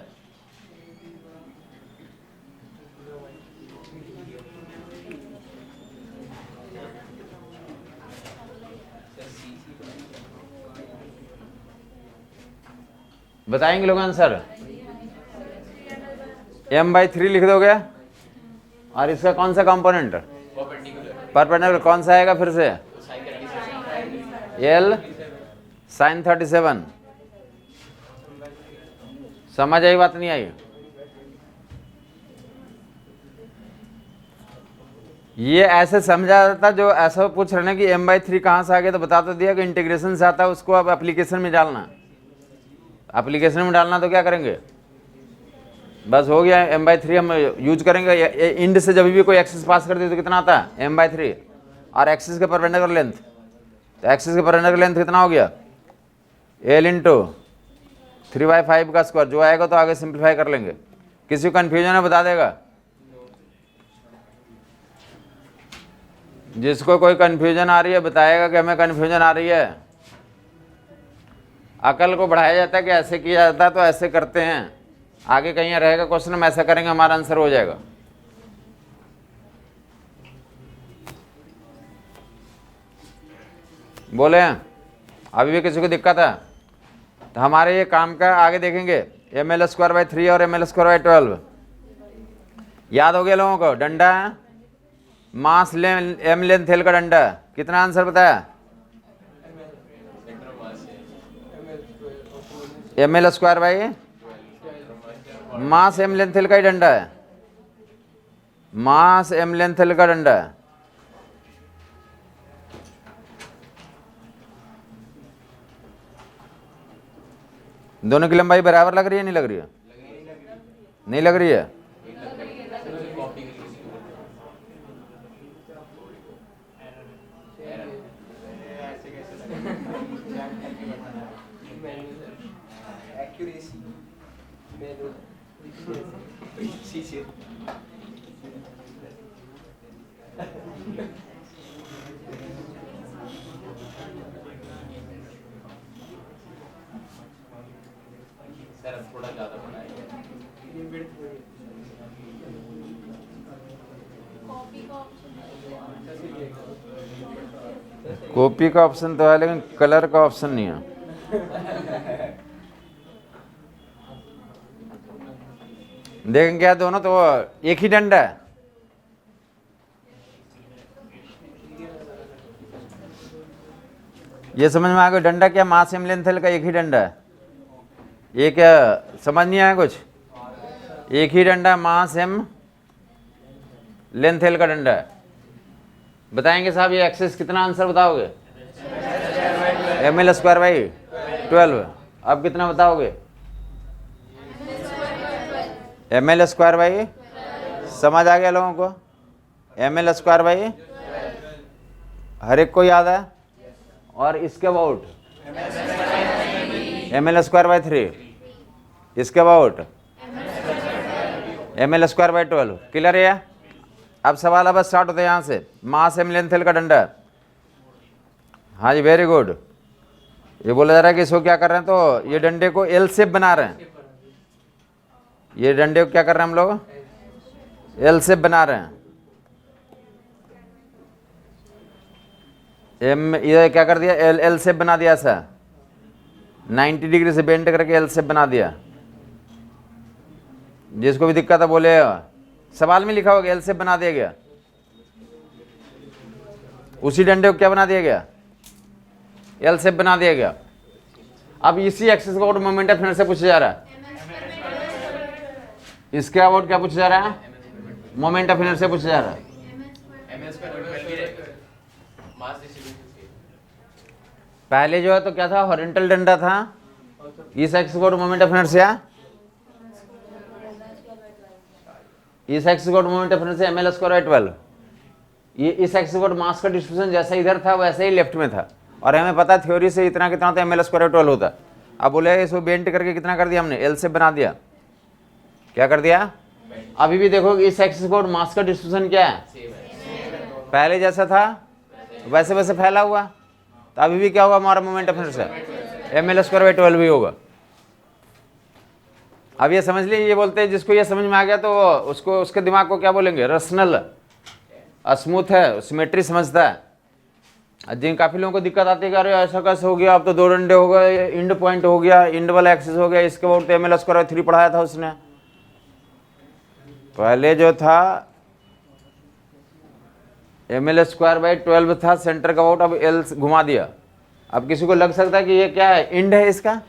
बताएंगे लोग आंसर? m/3 लिख दोगे। और इसका कौन सा कंपोनेंट? परपेंडिकुलर कौन सा आएगा फिर से? L sin 37। समझ आई बात नहीं आई? ये ऐसे समझा जाता, जो ऐसा पूछ रहे ना कि m/3 कहाँ से आ गया, तो बता तो दिया कि इंटीग्रेशन से आता है, उसको अब एप्लीकेशन में डालना। एप्लीकेशन में डालना तो क्या करेंगे, बस हो गया। m/3 हम यूज करेंगे। इंड से जब भी कोई एक्सिस पास कर दे तो कितना आता है? m/3। और एक्सिस के परपेंडिकुलर लेंथ, तो एक्सिस के परपेंडिकुलर लेंथ कितना हो गया? L इंटू 3/5 का स्क्वायर। जो आएगा तो आगे सिंप्लीफाई कर लेंगे। किसी को कन्फ्यूजन है बता देगा? जिसको कोई कन्फ्यूजन आ रही है बताएगा कि हमें कन्फ्यूजन आ रही है। अकल को बढ़ाया जाता है कि ऐसे किया जाता है तो ऐसे करते हैं, आगे कहीं रहेगा क्वेश्चन हम ऐसा करेंगे हमारा आंसर हो जाएगा। बोले अभी भी किसी को दिक्कत है? तो हमारे ये काम का आगे देखेंगे। ml²/3 और ml²/12 याद हो गया लोगों को? डंडा है, मास m लेंथ L का डंडा। कितना आंसर बताया? ml² मास m लेंथ L का ही डंडा है। मास m लेंथ L का डंडा है। दोनों की लंबाई बराबर लग रही है नहीं लग रही है? नहीं लग रही है। सर अब थोड़ा ज़्यादा बनाएंगे। कॉपी का ऑप्शन तो है लेकिन कलर का ऑप्शन नहीं है। देखें क्या दोनों तो एक ही डंडा है। ये समझ में आ गया? डंडा क्या, मास m लेंथ L का एक ही डंडा है। ये क्या समझ नहीं आया कुछ? एक ही डंडा, मास m लेंथ L का डंडा है। बताएंगे साहब ये एक्सेस कितना? आंसर बताओगे? ml²/12। अब कितना बताओगे? ml²/, समझ आ गया लोगों को? ml² हर एक को याद है। और इसके अबाउट ml²/3, इसके अबाउट ml²/12। क्लियर है? अब सवाल अब स्टार्ट होता है यहाँ से। मास m लेंथ L का डंडा। हाँ जी, वेरी गुड। ये बोला जा रहा है कि इसको क्या कर रहे हैं, तो ये डंडे को L शेप बना रहे हैं। ये डंडे को क्या कर रहे हैं हम लोग? L शेप बना रहे हैं। ये क्या कर दिया? L शेप बना दिया ऐसा, 90 डिग्री से बेंड करके L शेप बना दिया। जिसको भी दिक्कत है बोले, सवाल में लिखा होगा L शेप बना दिया गया। उसी डंडे को क्या बना दिया गया? L शेप बना दिया गया। अब इसी एक्सिस का मोमेंट ऑफ इनर्शिया पूछा जा रहा है। इसके अबाउट क्या पूछा जा रहा है? मोमेंट ऑफ इनर्शिया पूछा जा रहा है। पहले जो है तो क्या था? हॉरिजॉन्टल डंडा था। इस एक्सिस का मोमेंट ऑफ इनर्शिया इस एक्सिस का मोमेंट डिफरेंस है ml स्क्वायर बाई 12। ये इस एक्सिस का मास का डिस्ट्रीब्यूशन जैसा इधर था वैसे ही लेफ्ट में था, और हमें पता थ्योरी से इतना कितना होता है ml स्क्वायर बाई 12 होता है। अब बोले इसको बेंट करके कितना कर दिया हमने, एल से बना दिया। क्या कर दिया? अभी भी देखो इस एक्सिस का मास का डिस्ट्रीब्यूशन क्या है, पहले जैसा था वैसे वैसे फैला हुआ, तो अभी भी क्या होगा हमारा मोमेंट डिफरेंस है ml स्क्वायर बाई 12 भी होगा। अब ये समझ लीजिए, ये बोलते हैं जिसको ये समझ में आ गया तो उसको उसके दिमाग को क्या बोलेंगे, रसनल, स्मूथ है, सिमेट्री समझता है। जिन काफ़ी लोगों को दिक्कत आती है कि अरे ऐसा कैसे हो गया, अब तो 2 डंडे हो गए, इंड पॉइंट हो गया, इंड वाला एक्सिस हो गया, इसके बाद तो ml स्क्वायर बाई 3 पढ़ाया था उसने। पहले जो था ml स्क्वायर बाई 12 था सेंटर का अबाउट, अब एल घुमा दिया। अब किसी को लग सकता है कि ये क्या है, इंड है इसका,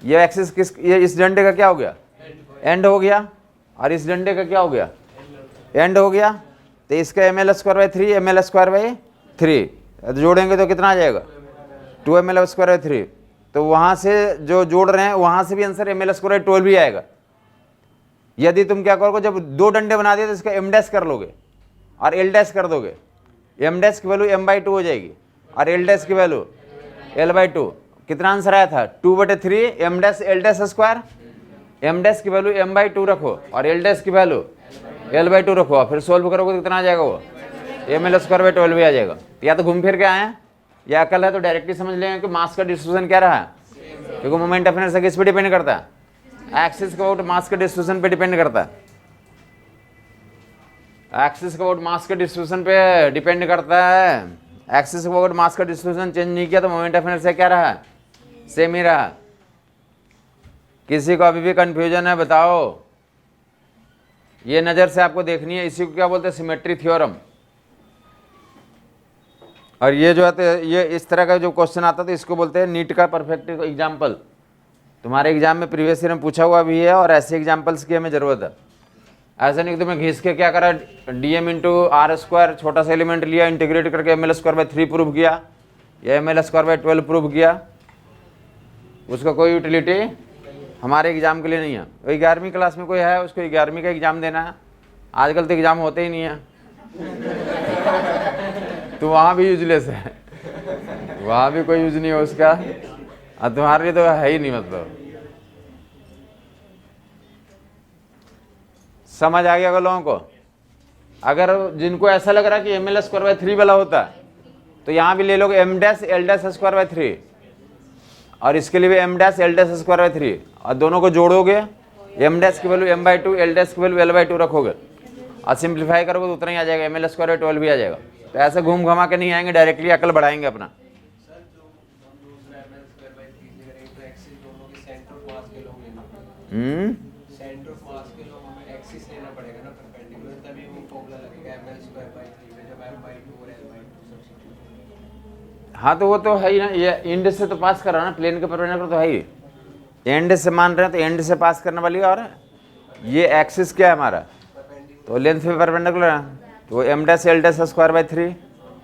ये एक्सिस किस, ये इस डंडे का क्या हो गया, एंड हो गया, और इस डंडे का क्या हो गया, एंड हो गया। तो इसका ml square by 3 ml square by 3 जोड़ेंगे तो कितना आ जाएगा, 2 ml स्क्वायर बाई 3। तो वहाँ से जो जोड़ रहे हैं वहाँ से भी आंसर ml स्क्वायर बाई 12 भी आएगा। यदि तुम क्या करोगे, जब 2 डंडे बना दिए तो इसका m डैश कर लोगे और l डैश कर दोगे, m डैश की वैल्यू m/2 हो जाएगी और l डैश की वैल्यू l/2। कितना आंसर आया था, 2/3 m dash l dash square, m dash की वैल्यू m/2 रखो और l डैश की वैल्यू l/2 रखो, और फिर सोल्व करोगे तो कितना आ जाएगा, वो ml स्क्वायर बाई 12 भी आ जाएगा। या तो घूम फिर के आए या अकल है तो डायरेक्टली समझ लेंगे कि मास का डिस्ट्रीब्यूशन क्या रहा है, क्योंकि मोमेंट डिफरेंस किस पे डिपेंड करता है, एक्सिस का अबाउट मास के डिस्ट्रीब्यूशन पे डिपेंड करता है। एक्सिस का अबाउट मास के डिस्ट्रीब्यूशन पे डिपेंड करता है। एक्सिस का अबाउट मास का डिस्ट्रीब्यूशन चेंज नहीं किया तो मोमेंट डिफरेंस से क्या रहा, सेम ही रहा। किसी को अभी भी कंफ्यूजन है बताओ? ये नज़र से आपको देखनी है, इसी को क्या बोलते हैं, सिमेट्री थ्योरम। और ये जो है ये इस तरह का जो क्वेश्चन आता था इसको बोलते हैं नीट का परफेक्ट एग्जाम्पल। तुम्हारे एग्जाम में प्रीवियस ईयर में पूछा हुआ भी है और ऐसे एग्जाम्पल्स की हमें ज़रूरत है। ऐसा नहीं कि तुम्हें घिस के क्या करा, dm इंटू आर स्क्वायर छोटा सा एलिमेंट लिया, इंटीग्रेट करके ml स्क्वायर बाई 3 प्रूव किया या ml स्क्वायर बाई 12 प्रूव किया, उसका कोई यूटिलिटी हमारे एग्जाम के लिए नहीं है। वही 11वीं क्लास में कोई है उसको 11वीं का एग्ज़ाम देना है, आजकल तो एग्ज़ाम होते ही नहीं है तो वहाँ भी यूजलेस है, वहाँ भी कोई यूज नहीं है उसका, और तुम्हारे लिए तो है ही नहीं। मतलब समझ आ गया लोगों को? अगर जिनको ऐसा लग रहा है कि ml स्क्वायर बाई 3 वाला होता है तो यहाँ भी ले लोगे m dash l dash square by 3 और इसके लिए भी m dash l dash square by 3, और दोनों को जोड़ोगे m डैश की वैल्यू m/2 l डैश की वैल्यू l/2 रखोगे और सिंप्लीफाई करोगे तो उतना ही आ जाएगा, ml स्क्वायर बाई 12 भी आ जाएगा। तो ऐसे घूम घमा के नहीं आएंगे, डायरेक्टली अकल बढ़ाएंगे अपना। सर जो हम दूसरा ml स्क्वायर बाई 3 ले रहे हैं तो एक्सिस दोनों के सेंटर ऑफ मास के लोग लेना, सेंटर ऑफ मास के लोग हमें एक्सिस लेना पड़ेगा ना परपेंडिकुलर, तभी वो फॉर्मूला लगेगा ml स्क्वायर बाई 3 में, जब m/2 और l/2 सब्स्टिट्यूट। हाँ तो वो तो है ही ना, ये एंड से तो पास कर रहा है ना, प्लेन के परपेंडिकुलर तो है ही, एंड से मान रहे हैं तो एंड से पास करने वाली। और ये एक्सिस क्या है हमारा, तो लेंथ पे परपेंडिकुलर है, तो m dash l dash square by 3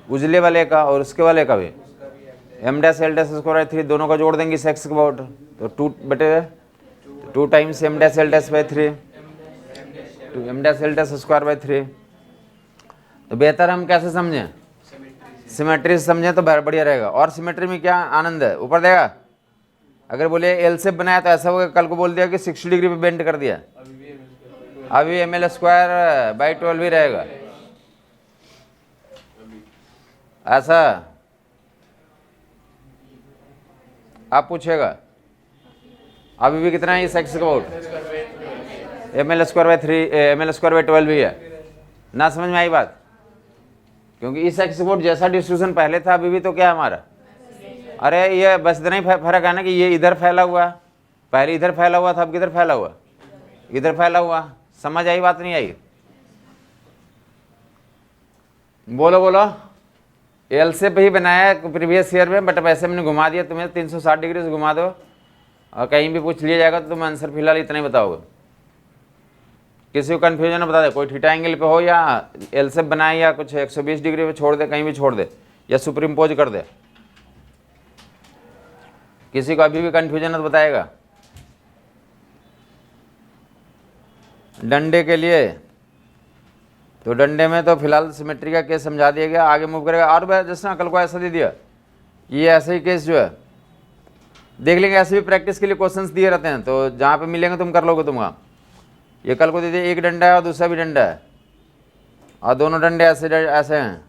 उजले वाले का और उसके वाले का भी m dash l dash square by 3 दोनों का जोड़ देंगे इस एक्स के अबाउट, तो 2 times m dash l dash by 3 तो m dash l dash square by 3। तो बेहतर हम कैसे समझें, सिमेट्री से समझें तो बढ़िया रहेगा। और सिमेट्री में क्या आनंद है, ऊपर देगा। अगर बोले एल से बनाया तो ऐसा होगा, कल को बोल दिया कि 60 डिग्री पे बेंड कर दिया, अभी ml स्क्वायर बाई 12 भी रहेगा। ऐसा आप पूछेगा अभी भी कितना है इस एक्स का about, ml square by 3 ml square by 12 भी है ना। समझ में आई बात? क्योंकि इस एक्स का अबाउट जैसा डिस्ट्रीब्यूशन पहले था अभी भी तो क्या हमारा, अरे ये बस इतना ही फर्क है ना कि ये इधर फैला हुआ, पहले इधर फैला हुआ था, अब किधर फैला हुआ, इधर फैला हुआ। समझ आई बात नहीं आई? बोलो बोलो। एल से ही बनाया है प्रीवियस ईयर में, बट वैसे मैंने घुमा दिया तुम्हें, 360 डिग्री से घुमा दो और कहीं भी पूछ लिया जाएगा तो तुम आंसर फिलहाल इतना ही बताओगे। किसी को कन्फ्यूजन है बता दे, कोई थीटा एंगल पे हो या एल से बनाए या कुछ 120 डिग्री पे छोड़ दे, कहीं भी छोड़ दे या सुपर इम्पोज कर दे। किसी को अभी भी कन्फ्यूजन है तो बताएगा। डंडे के लिए तो डंडे में तो फिलहाल सिमेट्री का केस समझा दिया गया, आगे मूव करेगा। और जैसे ना कल को ऐसा दे दिया, ये ऐसे ही केस जो है देख लेंगे, ऐसे भी प्रैक्टिस के लिए क्वेश्चंस दिए रहते हैं, तो जहाँ पे मिलेंगे तुम कर लोगे। तुम वहाँ ये कल को दे दिया, एक डंडा है और दूसरा भी डंडा है, और दोनों डंडे ऐसे ऐसे हैं,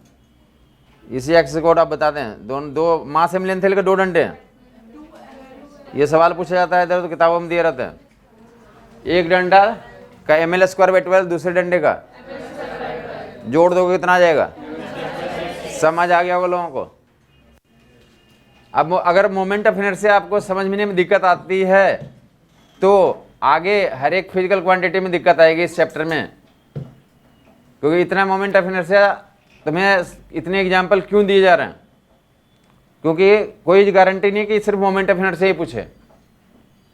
इसी एक्सिस कोड आप बताते हैं। दोनों दो मास सेम लेंथ लेकर दो डंडे हैं, ये सवाल पूछा जाता है इधर, तो किताबों में दिए रहते हैं। एक डंडा का ml²/12, दूसरे डंडे का जोड़ दोगे कितना आ जाएगा? समझ आ गया होगा लोगों को। अब अगर मोमेंट ऑफ इनर्शिया आपको समझने में दिक्कत आती है तो आगे हर एक फिजिकल क्वांटिटी में दिक्कत आएगी इस चैप्टर में, क्योंकि इतना मोमेंट ऑफ इनर्शिया तुम्हें इतने एग्जाम्पल क्यों दिए जा रहे हैं, क्योंकि कोई गारंटी नहीं कि सिर्फ मोमेंट ऑफ इनर्शिया ही पूछे।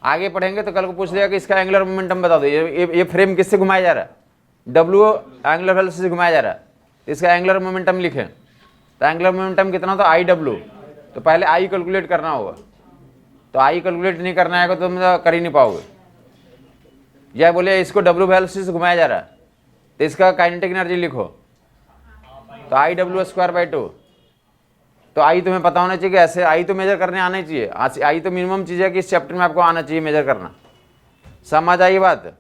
आगे पढ़ेंगे तो कल को पूछ लिया कि इसका एंगुलर मोमेंटम बता दो, ये फ्रेम किससे घुमाया जा रहा है? W एंगुलर वेलोसिटी से घुमाया जा रहा है, तो इसका एंगुलर मोमेंटम लिखें। तो एंगुलर मोमेंटम कितना होता है? IW। तो पहले I कैलकुलेट करना होगा, तो I कैलकुलेट नहीं करना है तो तुम कर ही नहीं पाओगे। या बोले इसको W वेलोसिटी से घुमाया जा रहा है, तो इसका काइनेटिक एनर्जी लिखो, तो IW²/2। तो I तुम्हें पता होना चाहिए कि ऐसे I तो मेजर करने आना ही चाहिए। I तो मिनिमम चीज़ है कि इस चैप्टर में आपको आना चाहिए मेजर करना। समझ आई बात?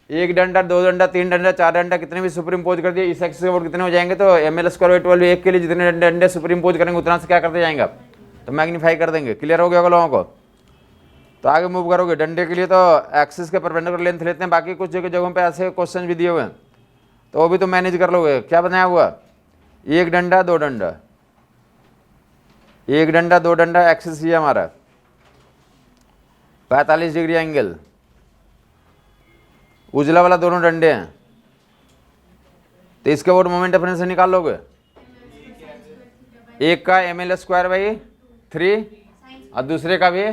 एक डंडा, दो डंडा, तीन डंडा, चार डंडा, कितने भी सुपर इम्पोज कर दिए, इस एक्सिस के ऊपर कितने हो जाएंगे? तो ml²/12 एक के लिए जितने डंडे सुपर इम्पोज करेंगे उतना से क्या करते जाएंगे आप? तो मैग्नीफाई कर देंगे। क्लियर हो गया होगा लोगों को? तो आगे मूव करोगे। डंडे के लिए तो एक्सिस के परपेंडिकुलर लेंथ लेते हैं, बाकी कुछ जगहों पे ऐसे क्वेश्चन भी दिए हुए हैं, तो वो भी तो मैनेज कर लोगे। क्या बनाया हुआ? एक डंडा, दो डंडा, एक डंडा, दो डंडा, एक्सिस ये हमारा 45 डिग्री एंगल, उजला वाला दोनों डंडे हैं, तो इसके वोट मोमेंट ऑफ इनर्शिया निकाल लोगे। एक का ml²/3 और दूसरे का भी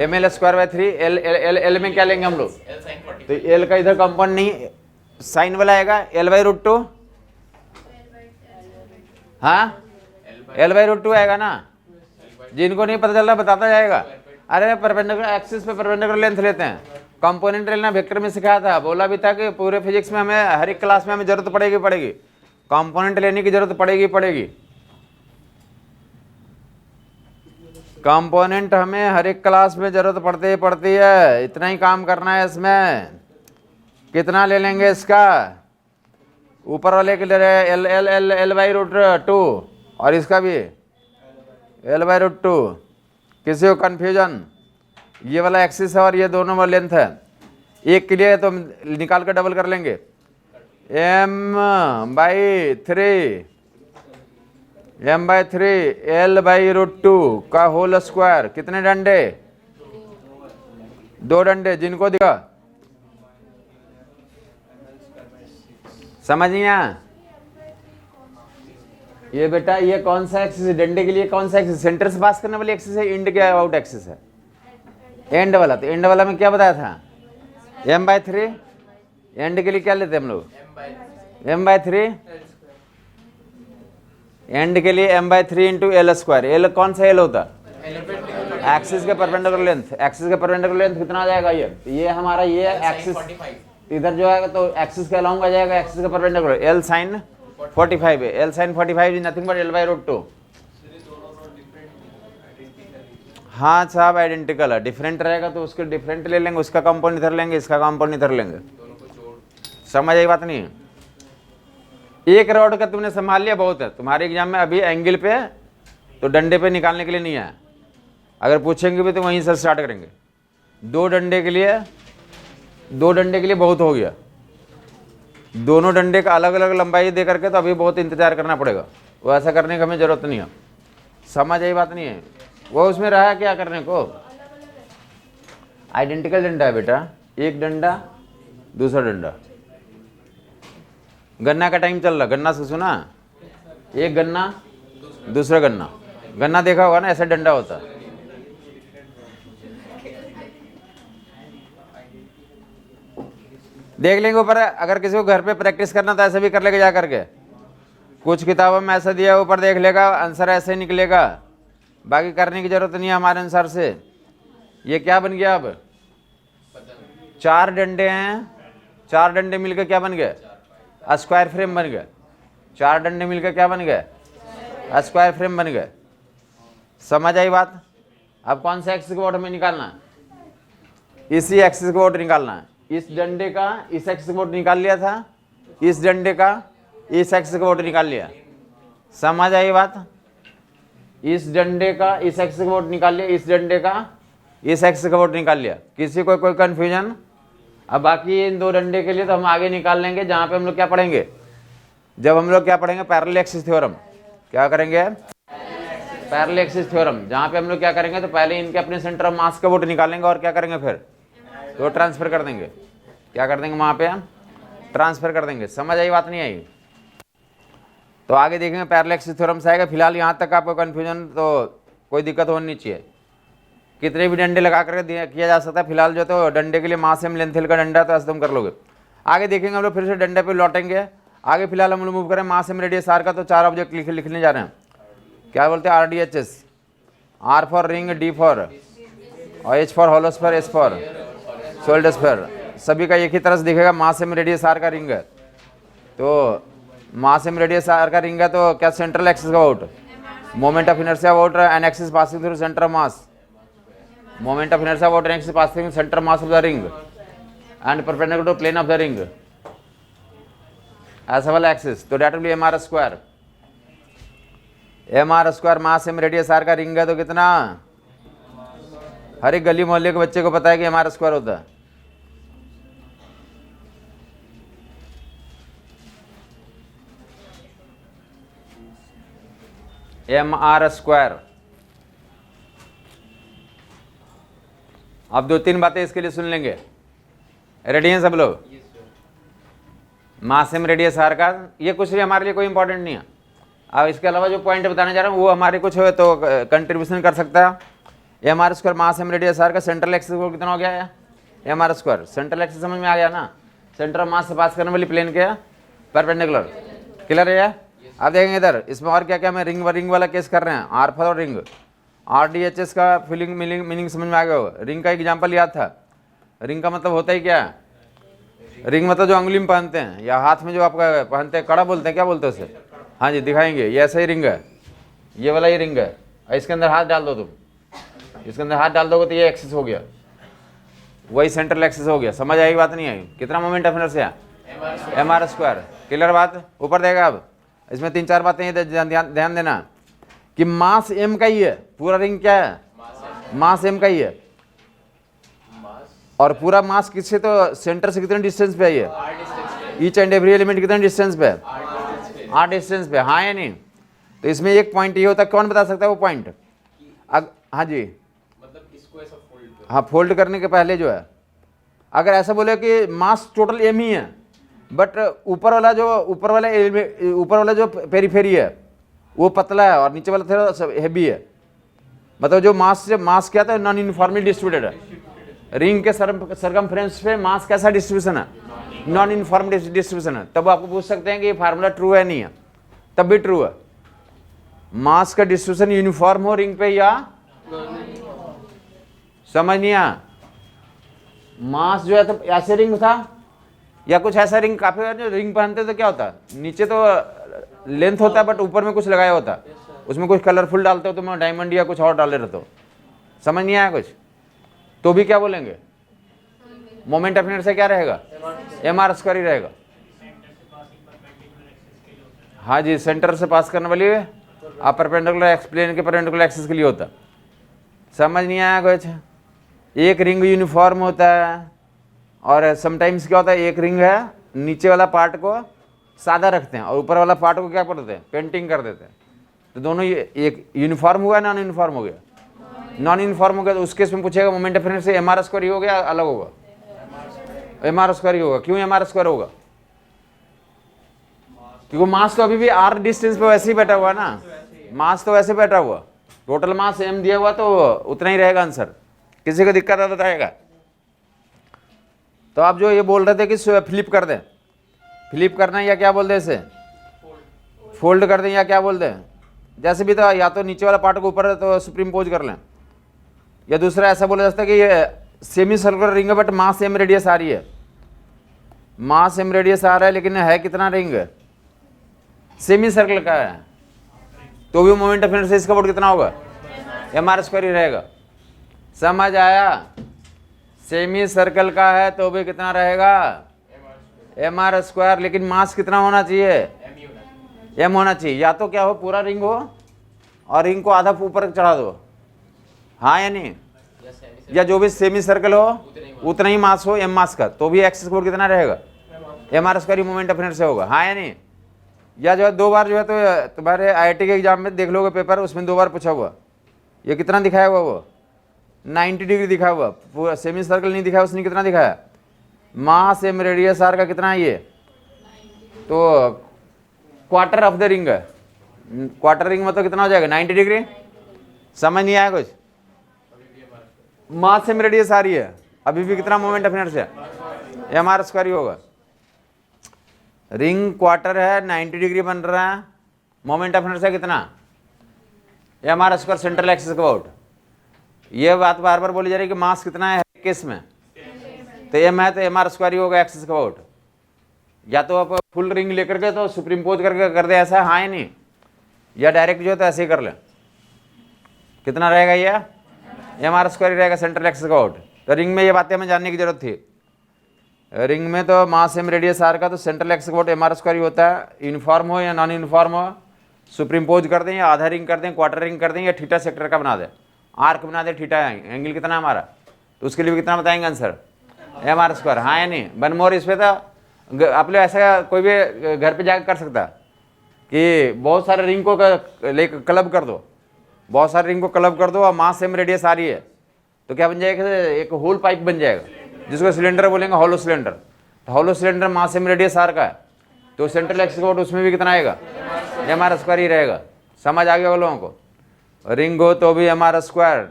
ml²/3। एल में क्या लेंगे हम लोग? तो एल का इधर कंपाउंड नहीं, साइन वाला आएगा L/√2। हाँ, L/√2 आएगा ना। जिनको नहीं पता चल रहा बताता जाएगा। अरे परपेंडिकुलर एक्सिस पे परपेंडिकुलर लेंथ लेते हैं। कंपोनेंट लेना वेक्टर में सिखाया था, बोला भी था कि पूरे फिजिक्स में हमें हर एक क्लास में हमें जरूरत पड़ेगी, कंपोनेंट लेने की जरूरत पड़ेगी। कंपोनेंट हमें हर एक क्लास में जरूरत पड़ती है। इतना ही काम करना है इसमें। कितना ले लेंगे इसका? ऊपर वाले के लिए L/√2 और इसका भी L/√2। किसी को कन्फ्यूजन? ये वाला एक्सिस है और ये दोनों वाला लेंथ है। एक के लिए तो निकाल कर डबल कर लेंगे, m/3 L/√2 का होल स्क्वायर। कितने डंडे? दो डंडे। जिनको दिखा समझ नहीं आया? ये बेटा ये कौन सा एक्सिस है? डंडे के लिए कौन सा एक्सिस? सेंटर से पास करने वाली एक्सिस है, एंड के आउट एक्सिस है? एंड वाला। तो एंड वाला में क्या बताया था? m/3। एंड के लिए क्या लेते हैं हम लोग? m/3। एंड के लिए m/3 इंटू L²। L कौन सा L होता? एक्सिस के परपेंडिकुलर लेंथ। एक्सिस के परपेंडिकुलर लेंथ कितना आ जाएगा? ये हमारा ये एक्सिस इधर जो आएगा तो एक्सिस के अलाउंग आ जाएगा, एक्सिस के परपेंडिकुलर L sin 45 है। L sin 45 is nothing but L/√2। हाँ साहब आइडेंटिकल है। डिफरेंट रहेगा तो उसके डिफरेंट ले लेंगे, उसका कंपाउंड इधर लेंगे, इसका कंपाउंड इधर लेंगे। समझ आई बात नहीं? एक रॉड का तुमने संभाल लिया बहुत है। तुम्हारे एग्जाम में अभी एंगल पे तो डंडे पे निकालने के लिए नहीं है, अगर पूछेंगे भी तो वहीं से स्टार्ट करेंगे। दो डंडे के लिए बहुत हो गया। दोनों डंडे का अलग अलग लंबाई दे करके तो अभी बहुत इंतजार करना पड़ेगा, वो ऐसा करने की हमें जरूरत नहीं है। समझ आई बात नहीं है? वो उसमें रहा क्या करने को? आइडेंटिकल डंडा है बेटा, एक डंडा दूसरा डंडा। गन्ना का टाइम चल रहा, गन्ना से सुना? एक गन्ना दूसरा गन्ना। गन्ना देखा होगा ना, ऐसा डंडा होता। देख लेंगे ऊपर। अगर किसी को घर पे प्रैक्टिस करना तो ऐसे भी कर लेगा जा करके। कुछ किताबों में ऐसा दिया, ऊपर देख लेगा, आंसर ऐसे ही निकलेगा, बाकी करने की जरूरत नहीं है हमारे अनुसार से। ये क्या बन गया? अब चार डंडे हैं, चार डंडे मिलकर क्या बन गए? स्क्वायर फ्रेम बन गया, 4 डंडे मिलकर क्या बन गए, स्क्वायर फ्रेम बन गए। समझ आई बात। अब कौन से एक्सिस को हमें निकालना है, इसी एक्सिस को निकालना है। इस डंडे का इस एक्सिस को निकाल लिया था, इस डंडे का इस एक्सिस को निकाल लिया। समझ आई बात। इस डंडे का इस एक्सिस को निकाल लिया, इस डंडे का इस एक्सिस को निकाल लिया। किसी को कोई कंफ्यूजन। अब बाकी इन 2 डंडे के लिए तो हम आगे निकाल लेंगे, जहां पे हम लोग क्या पढ़ेंगे, जब हम लोग क्या पढ़ेंगे, पैरेलल एक्सिस थ्योरम। क्या करेंगे, पैरेलल एक्सिस थ्योरम, जहां पे हम लोग क्या करेंगे, तो पहले इनके अपने सेंटर ऑफ मास का वोट निकालेंगे और क्या करेंगे, फिर तो ट्रांसफर कर देंगे। क्या कर देंगे, वहां पे ट्रांसफर कर देंगे। समझ आई बात, नहीं आई। तो आगे देखेंगे पैरेलल एक्सिस थ्योरम से आएगा। फिलहाल यहाँ तक आपको कंफ्यूजन तो कोई दिक्कत होनी नहीं चाहिए। कितने भी डंडे लगा कर किया जा सकता है। फिलहाल जो तो डंडे के लिए मास एम लेंथ का डंडा, तो ऐसे तुम कर लोगे। आगे देखेंगे हम लोग, फिर से डंडे पे लौटेंगे। आगे फिलहाल हम लोग मूव करें मास एम रेडियस आर का। तो 4 ऑब्जेक्ट लिखने जा रहे हैं। क्या बोलते हैं, RDHS, R for ring, D for और H for hollow sphere, S for solid sphere. सभी का एक ही तरह से दिखेगा। मास एम रेडियस आर का रिंग है, तो मास एम रेडियस आर का रिंग है, तो क्या सेंट्रल एक्सिस का about, moment of inertia about an axis passing through centre of mass, moment of inertia about an axis passing centre mass of the ring and perpendicular to plane of the ring, ऐसा वाला एक्सिस। तो that will be MR square. MR square mass M radius R का ring है, तो कितना, हर एक गली मोहल्ले के बच्चे को पता है कि MR स्क्वायर होता है। MR square. अब 2-3 बातें इसके लिए सुन लेंगे। रेडी हैं सब लोग। मास एम रेडियस आर का ये कुछ भी हमारे लिए कोई इंपॉर्टेंट नहीं है। अब इसके अलावा जो पॉइंट बताने जा रहा हूँ वो हमारे कुछ हो तो कंट्रीब्यूशन कर सकता है। MR square mass M radius R का सेंट्रल एक्सिस को कितना हो गया है, MR स्क्वायर। सेंट्रल एक्सिस समझ में आ गया ना, सेंटर ऑफ मास से पास करने वाली प्लेन के परपेंडिकुलर। क्लियर है। अब देखेंगे इधर, इसमें और क्या क्या मैं रिंग वाला केस कर रहे हैं। R फॉर रिंग, RDHS का फीलिंग मीनिंग समझ में आ गया होगा। रिंग का एग्जाम्पल याद था। रिंग का मतलब होता ही क्या है, रिंग मतलब जो अंगुली में पहनते हैं या हाथ में जो आपका पहनते हैं, कड़ा बोलते हैं, क्या बोलते हैं उसे, हाँ जी दिखाएंगे। ये ऐसा ही रिंग है, ये वाला ही रिंग है। इसके अंदर हाथ डाल दो तुम, इसके अंदर हाथ डाल दोगे तो ये एक्सिस हो गया, वही सेंट्रल एक्सिस हो गया। समझ आई बात, नहीं आई। कितना moment of inertia, MR square. Clear बात। ऊपर देगा। अब इसमें 3-4 बातें ध्यान देना कि मास M का ही है, पूरा रिंग क्या है, मास M का ही है। और पूरा मास किससे, तो सेंटर से कितने डिस्टेंस पे है, ईच एंड एवरी एलिमेंट कितने डिस्टेंस पे, R डिस्टेंस पे, हाँ या नहीं। तो इसमें एक पॉइंट ये होता है, कौन बता सकता है वो पॉइंट। हाँ जी, मतलब इसको ऐसा फोल्ड, हाँ फोल्ड करने के पहले जो है, अगर ऐसा बोले कि मास टोटल M ही है, बट ऊपर वाला जो पेरीफेरी है वो पतला है और नीचे वाला थोड़ा हेवी है। मतलब जो मास क्या था, नॉन यूनिफॉर्मली डिस्ट्रीब्यूटेड है। रिंग के सरकमफ्रेंस पे मास कैसा डिस्ट्रीब्यूशन है, नॉन यूनिफॉर्म डिस्ट्रीब्यूशन है। तब आपको पूछ सकते हैं कि ये फार्मूला ट्रू है, नहीं है, तब भी ट्रू है। मास का डिस्ट्रीब्यूशन यूनिफॉर्म हो रिंग पे या, समझ नहीं आया। मास जो है तो ऐसे रिंग था या कुछ ऐसा रिंग, काफी जो रिंग पहनते तो क्या होता है, नीचे तो लेंथ होता है बट ऊपर में कुछ लगाया होता है, उसमें कुछ कलरफुल डालते हो तो मैं डायमंड या कुछ और डाले रहते हो। समझ नहीं आया कुछ, तो भी क्या बोलेंगे, मोमेंट ऑफ इनर्शिया क्या रहेगा, MR स्क्वायर ही रहेगा। हाँ जी, सेंटर से पास करने वाली आप परपेंडिकुलर एक्सप्लेन के परपेंडिकुलर एक्सिस के लिए होता। समझ नहीं आया कुछ। एक रिंग यूनिफॉर्म होता है और समटाइम्स क्या होता है, एक रिंग है, नीचे वाला पार्ट को सादा रखते हैं और ऊपर वाला पार्ट को क्या करते हैं, पेंटिंग कर देते हैं। तो दोनों ये एक यूनिफॉर्म हुआ, नॉन यूनिफॉर्म हो गया। नॉन यूनिफॉर्म हो गया तो उसके इसमें पूछेगा moment of inertia MR square ही हो गया, अलग होगा, MR स्क्वायर ही होगा। क्यों MR स्क्वायर होगा, क्योंकि मास तो अभी भी R डिस्टेंस पे वैसे ही बैठा हुआ ना, मास तो वैसे बैठा हुआ, टोटल मास M दिया हुआ तो उतना ही रहेगा आंसर। किसी को दिक्कत आता बताएगा। तो आप जो ये बोल रहे थे कि फ्लिप कर दें, फ्लिप करना या क्या बोल दें, इसे फोल्ड कर दें या क्या बोल दें, जैसे भी था, या तो नीचे वाला पार्ट को ऊपर तो सुप्रीम पोज कर लें, या दूसरा ऐसा बोला जाता है कि ये सेमी सर्कुलर रिंग है बट मास M रेडियस आ रही है, मास एम रेडियस आ रहा है, लेकिन है कितना रिंग, सेमी सर्कल का है, तो भी मोमेंट ऑफ इनर्शिया इसका वोट कितना होगा, एम आर स्क्वायर ही रहेगा। समझ आया? सेमी सर्कल का है तो भी कितना रहेगा, एम आर स्क्वायर, लेकिन मास कितना होना चाहिए, एम होना चाहिए। या तो क्या हो, पूरा रिंग हो और रिंग को आधा ऊपर चढ़ा दो, हाँ या नहीं, या जो भी सेमी सर्कल हो उतना ही मास हो, एम मास का, तो भी एक्सिस कोड कितना रहेगा, M R square moment of inertia होगा, हाँ या नहीं। या जो है 2 बार जो है तो तुम्हारे आईआईटी के एग्जाम में देख लोगे पेपर, उसमें 2 बार पूछा हुआ, ये कितना दिखाया हुआ, वो 90 डिग्री दिखाया हुआ, पूरा सेमी सर्कल नहीं दिखाया, उसने कितना दिखाया, मास एम रेडियस आर का कितना है ये, तो क्वार्टर ऑफ द रिंग है, क्वार्टर रिंग मतलब कितना हो जाएगा, 90 डिग्री। समझ नहीं आया कुछ, मास एम रेडियस आ रही है, अभी भी कितना moment of inertia, M R square ही होगा। रिंग क्वार्टर है, 90 डिग्री बन रहा है, मोमेंट ऑफ इनर्शिया कितना, M R square central axis का अबाउट। ये बात बार बार बोली जा रही है कि मास कितना है किस में, तो एम है तो एम आर स्क्वायर ही होगा एक्सिस का अबाउट। या तो आप फुल रिंग लेकर के तो सुप्रीम पोज करके कर दे ऐसा, हाँ या नहीं, या डायरेक्ट जो है तो ऐसे ही कर ले, कितना रहेगा ये, एम आर स्क्वायर ही रहेगा सेंट्रल एक्सिस का अबाउट। तो रिंग में ये बातें हमें जानने की जरूरत थी। रिंग में तो मास एम रेडियस आर का तो सेंट्रल एक्सिस का अबाउट एम आर स्क्वायर ही होता है, यूनिफॉर्म हो या नॉन यूनिफॉर्म हो, सुप्रीम पोज कर दें या आधा रिंग कर दें, क्वार्टर रिंग कर दें, या थीटा सेक्टर का बना दें, आर्क बना दे, थीटा एंगल कितना है हमारा, तो उसके लिए भी कितना बताएंगे आंसर, एम आर स्क्वायर, हाँ या नहीं। वन मोर, इस पर तो आप लोग ऐसा कोई भी घर पे जाकर कर सकता कि बहुत सारे रिंग को क्लब कर दो, बहुत सारे रिंग को क्लब कर दो और मास एम रेडियस आ रही है, तो क्या बन जाएगा, एक होल पाइप बन जाएगा, जिसको सिलेंडर बोलेंगे, हॉलो सिलेंडर। तो hollow cylinder mass M radius R का है, तो सेंट्रल एक्सिस का उसमें भी कितना आएगा, एम आर स्क्वायर ही रहेगा। समझ आ गया लोगों को, रिंग हो तो भी M R square,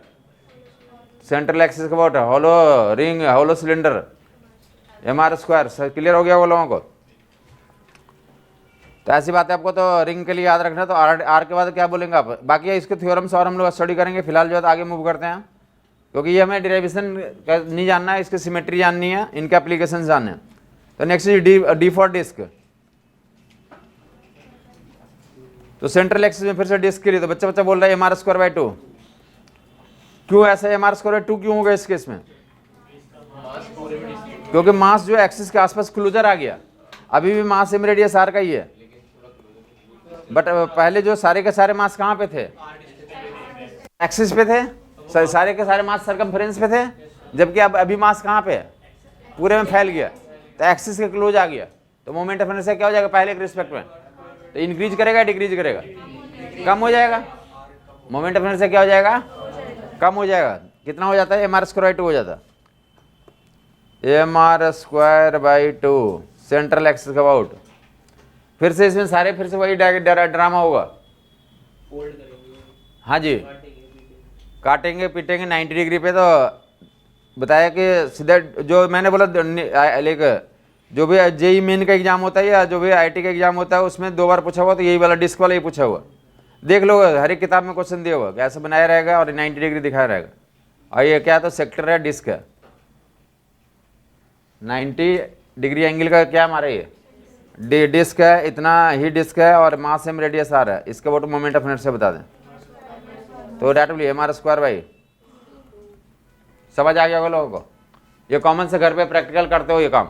central axis का about, hollow ring, hollow cylinder, M R square. Clear हो गया वो लोगों को? तो ऐसी बात है, आपको तो रिंग के लिए याद रखना। तो आर के बाद क्या बोलेंगे आप, बाकी इसके थ्योरम्स और हम लोग स्टडी करेंगे, फिलहाल जो है तो आगे मूव करते हैं, क्योंकि ये हमें डेरिवेशन नहीं जानना है, इसकी सिमेट्री जाननी है, इनके एप्लीकेशन जानने हैं। तो नेक्स्ट डी फॉर डिस्क। तो सेंट्रल एक्सिस में फिर से डिस्क के लिए तो बच्चा बोल रहा है एम आर स्क्वायर बाई 2, क्यों ऐसा एम आर स्क्वायर बाई 2 क्यों होगा इस केस में, क्योंकि मास जो एक्सिस के आसपास क्लोजर आ गया, अभी भी मास एम रेडियस आर का ही है, बट पहले जो सारे के सारे मास कहाँ पे थे, एक्सिस पे थे, सारे के सारे मास सरकमफ्रेंस पे थे, जबकि अब अभी मास कहाँ पे है, पूरे में फैल गया, तो एक्सिस के क्लोज आ गया, तो मोमेंट ऑफ इनर्शिया क्या हो जाएगा पहले के रिस्पेक्ट में, तो इंक्रीज करेगा डिक्रीज करेगा, कम हो जाएगा, मोमेंट ऑफ इनर्शिया क्या हो जाएगा, कम हो जाएगा। कितना हो जाता है, एम आर स्क्वायर बाई 2 हो जाता है, M R square by 2 central axis का अबाउट। फिर से इसमें सारे फिर से वही ड्रामा होगा, हाँ जी, काटेंगे पीटेंगे 90 डिग्री पे। तो बताया कि सीधा जो मैंने बोला लेकर जो भी जेई मेन का एग्जाम होता है या जो भी आईटी का एग्जाम होता है उसमें 2 बार पूछा हुआ, तो यही वाला डिस्क वाला ही पूछा हुआ, देख लो हर एक किताब में क्वेश्चन दिया हुआ, कैसे बनाया रहेगा और 90 डिग्री दिखाया रहेगा। और ये क्या तो सेक्टर है, डिस्क है, 90 डिग्री एंगल का क्या हमारा ये डिस्क है, इतना ही डिस्क है और मास एम रेडियस आ रहा है, इसका वो मोमेंट ऑफ इनर्शिया बता दें। तो directly M R square by, समझ आ गया होगा लोगों को, ये कॉमन से घर पे प्रैक्टिकल करते हो ये काम।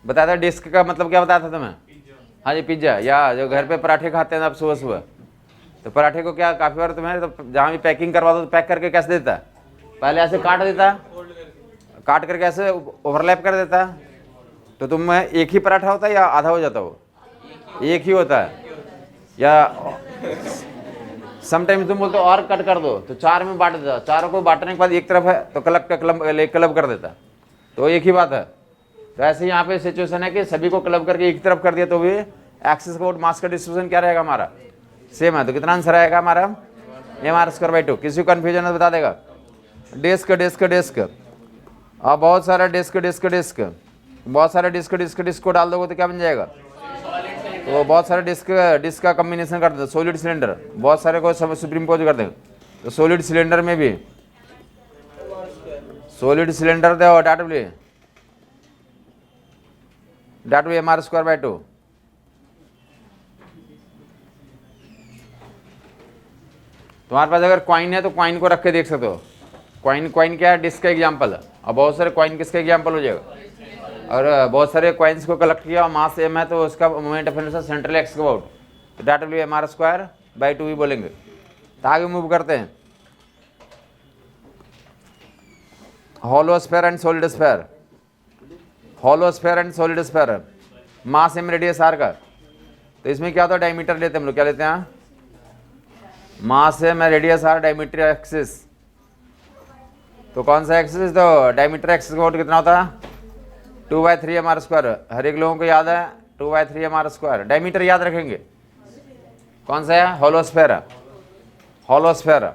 बताया था डिस्क का मतलब क्या बताया था तुम्हें, हाँ जी पिज्जा, या जो घर पे पराठे खाते हैं आप सुबह सुबह, तो पराठे को क्या काफ़ी बार तुम्हें तो जहाँ भी पैकिंग करवा दो तो पैक करके कैसे देता है, पहले ऐसे काट देता है, काट करके ऐसे ओवरलैप कर देता है, तो तुम में एक ही पराठा होता है या आधा हो जाता है, वो एक ही होता है, या समटाइम्स तुम बोलते हो और कट कर दो तो 4 में बांट देता, चारों को बांटने के बाद एक तरफ है तो क्लब कर देता, तो एक ही बात है। तो ऐसे यहाँ पे सिचुएशन है कि सभी को क्लब करके एक तरफ कर दिया तो भी एक्सिस कोड मास का डिस्ट्रीब्यूशन क्या रहेगा हमारा, सेम है। तो कितना आंसर आएगा हमारा, एम आर स्क्वायर बाई 2। किसी को कन्फ्यूजन है तो बता देगा। डिस्क डिस्क डिस्क, और बहुत सारा डिस्क डिस्क डिस्क, बहुत सारे डिस्क डिस्क डिस्क को डाल दोगे तो क्या बन जाएगा, तो बहुत सारे डिस्क डिस्क का कॉम्बिनेशन कर देते, सॉलिड सिलेंडर, बहुत सारे को सुप्रीम पोज कर देंगे। तो सॉलिड सिलेंडर में भी सॉलिड सिलेंडर दे और data that will be mr square by 2. तुम्हारे पास अगर कॉइन है तो कॉइन को रख के देख सकते हो। कॉइन कॉइन क्या है? डिस्क का एग्जाम्पल है। और बहुत सारे कॉइन किसका एग्जाम्पल हो जाएगा? और बहुत सारे कॉइन्स को कलेक्ट किया और मास एम है तो उसका moment of inertia central X के अबाउट, तो that will be mr square by 2 ही बोलेंगे। तो आगे मूव करते हैं। Hollow sphere and solid sphere, hollow sphere and solid sphere, mass M radius R का। तो इसमें क्या होता है? डायमीटर लेते हैं हम लोग। क्या लेते हैं? Mass M radius R, diameter axis. तो कौन सा एक्सिस? तो डायमीटर एक्सिस का वोट कितना होता है? 2/3 mr स्क्वायर। हर एक लोगों को याद है 2/3 mr स्क्वायर। डायमीटर याद रखेंगे। कौन सा है? हॉलो स्फीयर है, hollow sphere.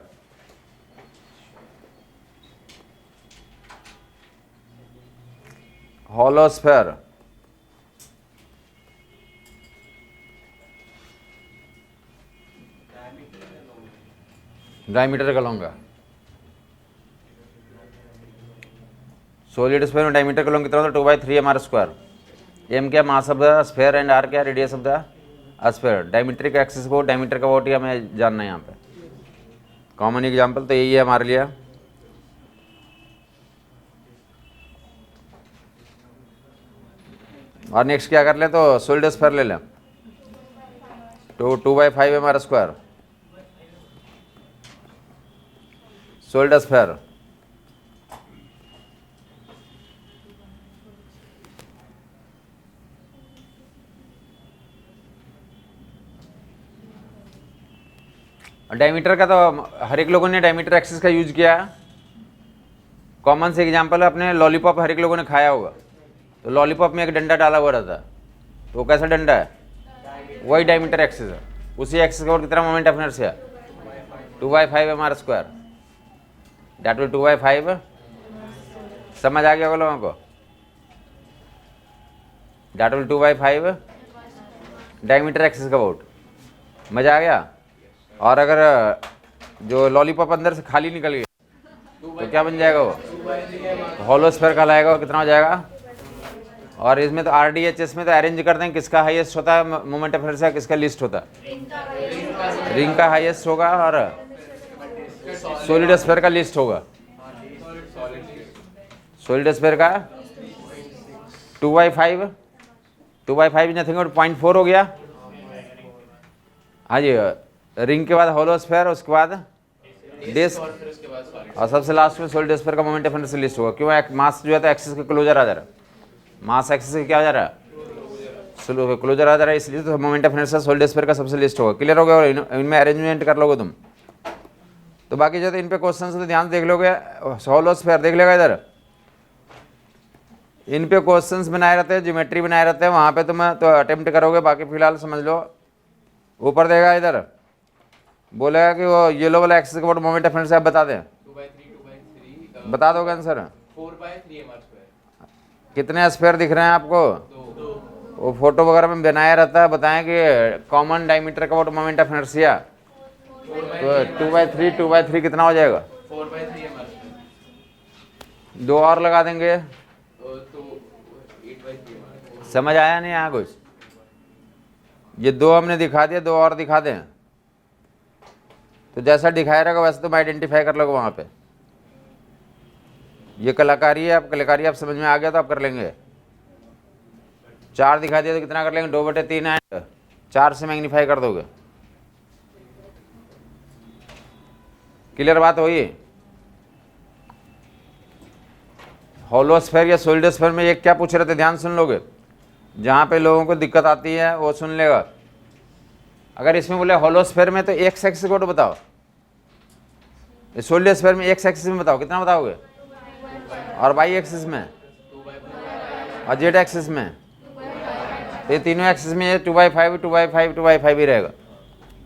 Hollow sphere diameter का लूंगा। सॉलिड स्फीयर में डायमीटर का लूंगा कितना होता है? 2/3 mr स्क्वायर। एम क्या? Mass of the sphere and R क्या? Radius of the sphere. Diameter का एक्सिस को, डायमीटर का वोट ही हमें जानना है यहाँ पे। कॉमन एग्जांपल तो यही है हमारे लिए। और नेक्स्ट क्या कर लें? तो सॉलिड स्फीयर ले लें। 2/5 mr square solid sphere. Diameter का तो हर एक लोगों ने डायमीटर एक्सिस का यूज किया है। कॉमन से एग्जांपल है, अपने लॉलीपॉप हर एक लोगों ने खाया होगा। तो लॉलीपॉप में एक डंडा डाला हुआ रहता है, तो वो कैसा डंडा है? वही डायमीटर एक्सिस है। उसी एक्सिस का और कितना moment of inertia? 2/5 mr square. That will 2/5। समझ आ गया होगा लोगों को? डेट विल 2/5 डायमीटर एक्सिस का वोट। मजा आ गया? और अगर जो लॉलीपॉप अंदर से खाली निकल गया तो क्या बन जाएगा? वो हॉलो स्फीयर कहलाएगा। कितना हो जाएगा? और इसमें तो RDHS में तो अरेंज करते हैं किसका हाईएस्ट होता है मोमेंट ऑफ इनर्शिया, किसका लिस्ट होता है? रिंग का हाईएस्ट होगा और सॉलिड स्फीयर का लिस्ट होगा। सॉलिड स्फीयर का 2/5 नथिंग बट 0.4 हो गया। हाँ जी। रिंग के बाद हॉलो स्फीयर, उसके बाद डिस्क, और सबसे लास्ट में सॉलिड स्फीयर का मोमेंट ऑफ इनर्शिया लिस्ट होगा। क्यों? मास जो है तो एक्सिस के क्लोजर आ जा रहा है। मास एक्सिस के क्या आ जा रहा है? क्लोजर आ जा रहा है, इसलिए तो moment of inertia solid sphere का सबसे लिस्ट होगा। क्लियर हो गया? इनमें अरेंजमेंट कर लोगे तुम तो बाकी जो तो इन पे क्वेश्चन तो ध्यान से देख लोगे। हॉलो स्फीयर देख लेगा इधर, इन पे क्वेश्चंस बनाए रहते हैं, ज्योमेट्री बनाए रहते हैं, वहाँ पे तुम तो अटेम्प्ट करोगे। बाकी फिलहाल समझ लो। ऊपर देगा इधर, बोलेगा कि वो येलो वाला एक्सिस का मोमेंट ऑफ इनर्शिया बता दें। 2/3 बता दोगे आंसर? 4/3 mr square. कितने स्फीयर दिख रहे हैं आपको? वो फोटो वगैरह में बनाया रहता है। बताएं कि कॉमन डायमीटर का मोमेंट ऑफ इनर्शिया, तो 2/3 कितना हो जाएगा? 4/3 mr स्क्वायर। 2 और लगा देंगे तो 8/3 mr। समझ आया नहीं? यहाँ कुछ ये 2 हमने दिखा दिया, 2 और दिखा दें तो जैसा दिखाया रहेगा वैसे तुम आइडेंटिफाई कर लोगे वहाँ पे। ये कलाकारी है। आप कलाकारी आप समझ में आ गया तो आप कर लेंगे। 4 दिखा दिया तो कितना कर लेंगे? 2/3 है, 4 से मैग्नीफाई कर दोगे। क्लियर बात हुई? हॉलो स्फीयर या सॉलिड स्फीयर में ये क्या पूछ रहे थे? ध्यान सुन लोगे। जहाँ पे लोगों को दिक्कत आती है वो सुन लेगा। अगर इसमें बोले हॉलो स्फीयर में तो एक्स एक्सिस को तो बताओ, सॉलिड स्फीयर में एक्स एक्सिस में बताओ कितना बताओगे, और वाई एक्सिस में और जेड एक्सिस में। तो ये तीनों एक्सिस में 2/5 ही रहेगा।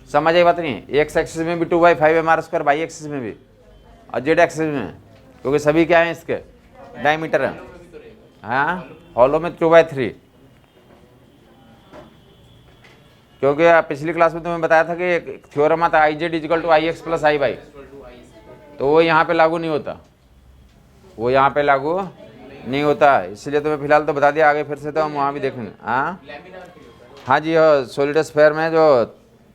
समझ आई बात नहीं? एक्स एक्सिस में भी 2/5 mr स्क्वायर, वाई एक्सिस में भी और जेड एक्सिस में, क्योंकि सभी क्या है इसके डायमीटर है। हाँ, हॉलो में 2/3, क्योंकि पिछली क्लास में तुम्हें बताया था कि एक थ्योरम आता है IZ = IX + IY, तो वो यहाँ पे लागू नहीं होता। वो यहाँ पे लागू नहीं होता, इसलिए तो मैं फिलहाल तो बता दिया, आगे फिर से तो हम वहाँ भी देखेंगे। हाँ हाँ जी, सॉलिड स्फीयर में जो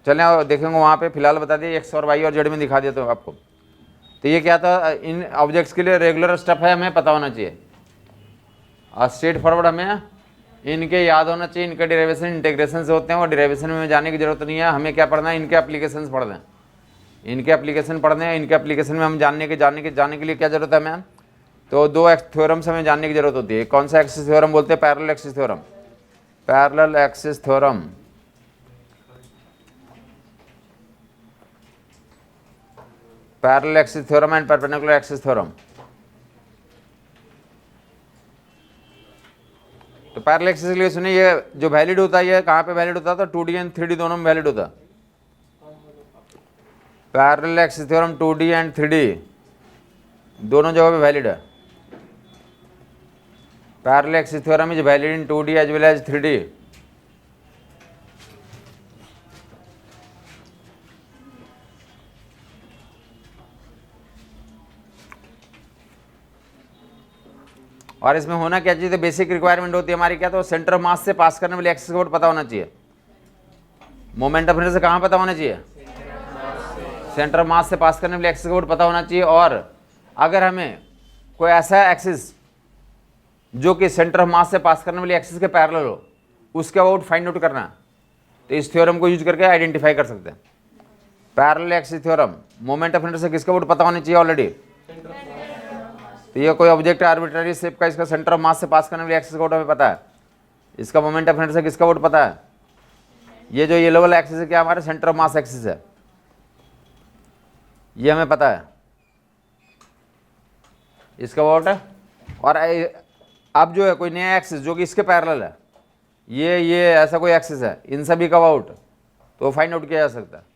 चलें और देखेंगे वहाँ पे, फिलहाल बता दिया एक्स और वाई और जेड में दिखा दिया तो आपको। तो ये क्या था, इन ऑब्जेक्ट्स के लिए रेगुलर स्टेप है, हमें पता होना चाहिए और स्ट्रेट फॉरवर्ड हमें इनके याद होना चाहिए। इनके डेरिवेशन इंटीग्रेशन से होते हैं, और डेरिवेशन में जाने की जरूरत नहीं है, हमें क्या पढ़ना है, इनके एप्लीकेशन पढ़ना है, इनके एप्लीकेशन पढ़ने हैं। इनके एप्लीकेशन में हम जाने के लिए क्या जरूरत है हमें, तो दो थ्योरम्स हमें जानने की जरूरत होती है। कौन सा एक्सिस थ्योरम बोलते हैं, parallel axis theorem, parallel axis theorem, parallel axis theorem and perpendicular axis theorem. तो पैरेलल एक्सिस के लिए सुनिए, ये जो वैलिड होता है ये कहाँ पे वैलिड होता है, तो 2D एंड 3D दोनों में वैलिड होता है। Parallel axis theorem 2D and 3D दोनों जगह पे वैलिड है। Parallel axis theorem is valid in 2D as well as 3D। और इसमें होना क्या चाहिए, तो बेसिक रिक्वायरमेंट होती है हमारी क्या, तो सेंटर ऑफ मास से पास करने वाले एक्सिस का वोट पता होना चाहिए। मोमेंट ऑफ इनर्शिया कहाँ पता होना चाहिए, सेंटर ऑफ मास से पास करने वाले एक्सिस का वोट पता होना चाहिए। और अगर हमें कोई ऐसा एक्सिस जो कि सेंटर ऑफ मास से पास करने वाले एक्सिस के पैरेलल हो, उसका वोट फाइंड आउट करना है, तो इस थ्योरम को यूज करके आइडेंटिफाई कर सकते हैं। Parallel axis theorem, moment of inertia किसका वोट पता होना चाहिए ऑलरेडी, तो ये कोई ऑब्जेक्ट आर्बिट्ररी शेप का, इसका सेंटर ऑफ मास से पास करने वाले एक्सिस का वोट हमें पता है। इसका मोमेंट ऑफ इनर्शिया किसका वोट पता है, ये जो येलो वाला एक्सिस है क्या हमारा सेंटर ऑफ मास एक्सिस है, ये हमें पता है इसका वोट है। और अब जो है कोई नया एक्सिस जो कि इसके पैरेलल है, ये ऐसा कोई एक्सिस है, इन सभी का वोट तो फाइंड आउट किया जा सकता है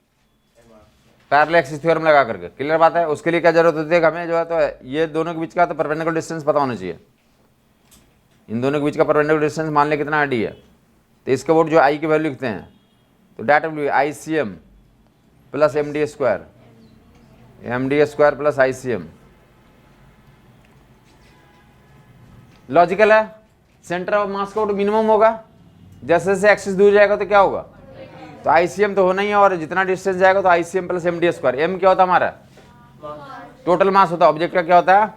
पैरेलल एक्सिस थ्योरम लगा करके। क्लियर बात है। उसके लिए क्या जरूरत होती है, हमें जो है तो ये दोनों के बीच का तो परपेंडिकुलर डिस्टेंस पता होना चाहिए। इन दोनों के बीच का परपेंडिकुलर डिस्टेंस मान ले कितना डी है, तो इसका वोट जो आई की वैल्यू लिखते हैं, तो that will be ICM plus MD square, MD square plus ICM। Logical है। सेंटर ऑफ मास का वोट मिनिमम होगा, जैसे जैसे एक्सिस दूर जाएगा तो क्या होगा, तो ICM तो होना ही है, और जितना डिस्टेंस जाएगा तो ICM plus MD square. M क्या होता है हमारा, टोटल मास होता है ऑब्जेक्ट का, क्या होता है।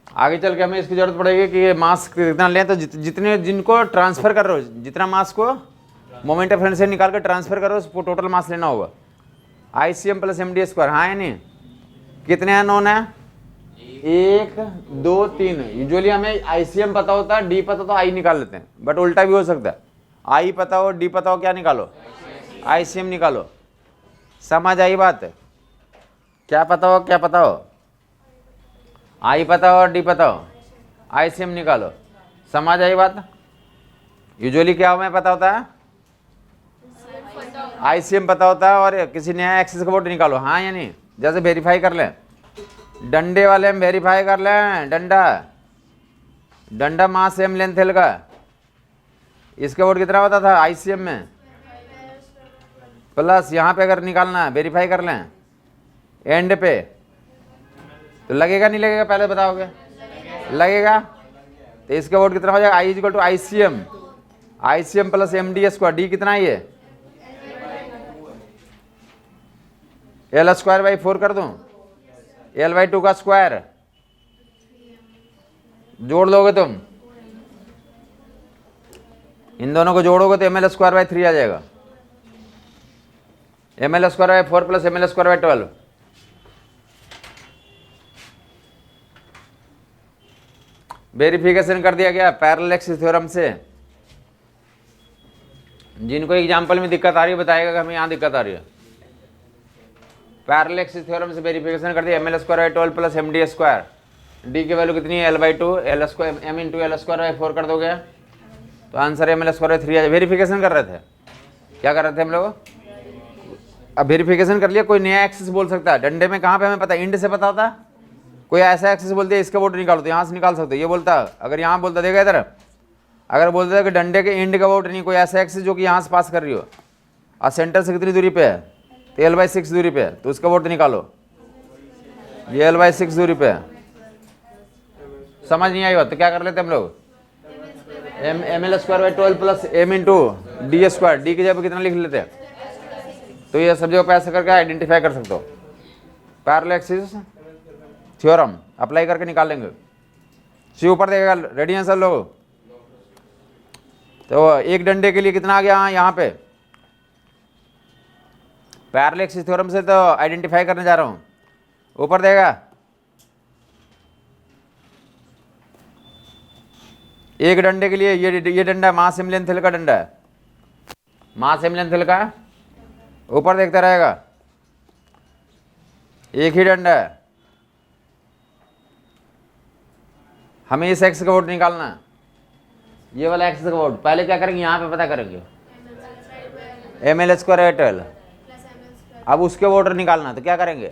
आगे चल के हमें इसकी जरूरत पड़ेगी कि ये मास कितना लें, तो जितने जिनको ट्रांसफर कर रहे हो, जितना मास को मोमेंट ऑफ इनर्शिया निकाल कर ट्रांसफर करो, उसको टोटल मास लेना होगा। ICM प्लस MD स्क्वायर, हाँ या नहीं, कितने हैं, नोन है 1 2 3। यूजुअली हमें ICM पता होता है, D पता तो I निकाल लेते हैं, बट उल्टा भी हो सकता है, I पता हो D पता हो, क्या निकालो, ICM निकालो। समझ आई बात, क्या पता हो, क्या पता हो, I पता हो और D पता हो, ICM निकालो। समझ आई बात। यूजुअली क्या हमें पता होता है, ICM पता होता है, और किसी नया एक्सिस का वोट निकालो, हाँ या नहीं। जैसे वेरीफाई कर लें, डंडे वाले हम वेरीफाई कर लें, डंडा मास सेम लेंथ है का, इसका वोट कितना होता था ICM में, प्लस यहाँ पे अगर निकालना है वेरीफाई कर लें एंड पे, तो लगेगा नहीं लगेगा, पहले बताओगे, लगेगा। तो इसका वोट कितना हो जाएगा, I equal to ICM plus MD square. D कितना है, ये L स्क्वायर बाई 4 कर दूं, L बाई 2 का स्क्वायर जोड़ दोगे तुम, इन दोनों को जोड़ोगे तो ML स्क्वायर बाई 3 आ जाएगा। ML square by 4 plus ML square by 12। Verification कर दिया गया पैरेलल एक्सिस थ्योरम से। जिनको एग्जांपल में दिक्कत आ रही है बताएगा कि हमें यहाँ दिक्कत आ रही है। पैरेलल एक्सिस थ्योरम से वेरिफिकेशन कर दिया, ML square by 12 plus MD square. D की वैल्यू कितनी है, L by 2, L square M into L square by 4 कर दोगे तो आंसर ML स्क्वायर बाई 3 आ जाए। वेरिफिकेशन कर रहे थे, क्या कर रहे थे हम लोग, अब वेरिफिकेशन कर लिया। कोई नया एक्सिस बोल सकता है, डंडे में कहाँ पे हमें पता है, इंड से पता होता है। कोई ऐसा एक्सिस बोलते हैं इसका वोट निकालो, तो यहाँ से निकाल सकते हो। ये बोलता अगर यहाँ बोलता देखा इधर, अगर बोलते हैं कि डंडे के एंड का वोट नहीं, कोई ऐसा एक्सिस जो कि यहाँ से पास कर रही हो और सेंटर से कितनी दूरी पे है, तो L बाई 6 दूरी पे है, तो उसका वोट निकालो। ये L बाई 6 दूरी पे है, समझ नहीं आई हो तो क्या कर लेते हम लोग, M L square by 12 plus M into D square, D की जगह पे कितना लिख लेते हैं। तो ये सब जगह ऐसे करके आइडेंटिफाई कर सकते हो। पैरेलल एक्सिस थ्योरम अप्लाई करके निकाल लेंगे। सी ऊपर देखेगा, रेडी हैं सब लोग। तो एक डंडे के लिए कितना आ गया यहाँ पे, पैरेलल एक्सिस थ्योरम से तो आइडेंटिफाई करने जा रहा हूँ। ऊपर देगा एक डंडे के लिए, ये डंडा मास एम लेंथ का डंडा है, मास एम लेंथ का। ऊपर देखता रहेगा एक ही डंडा है, हमें इस एक्स का वोट निकालना है, ये वाला एक्स का वोट। पहले क्या करेंगे, यहाँ पे पता करेंगे एम एल स्क्वायर बाई 12, अब उसके वोटर निकालना। तो क्या करेंगे,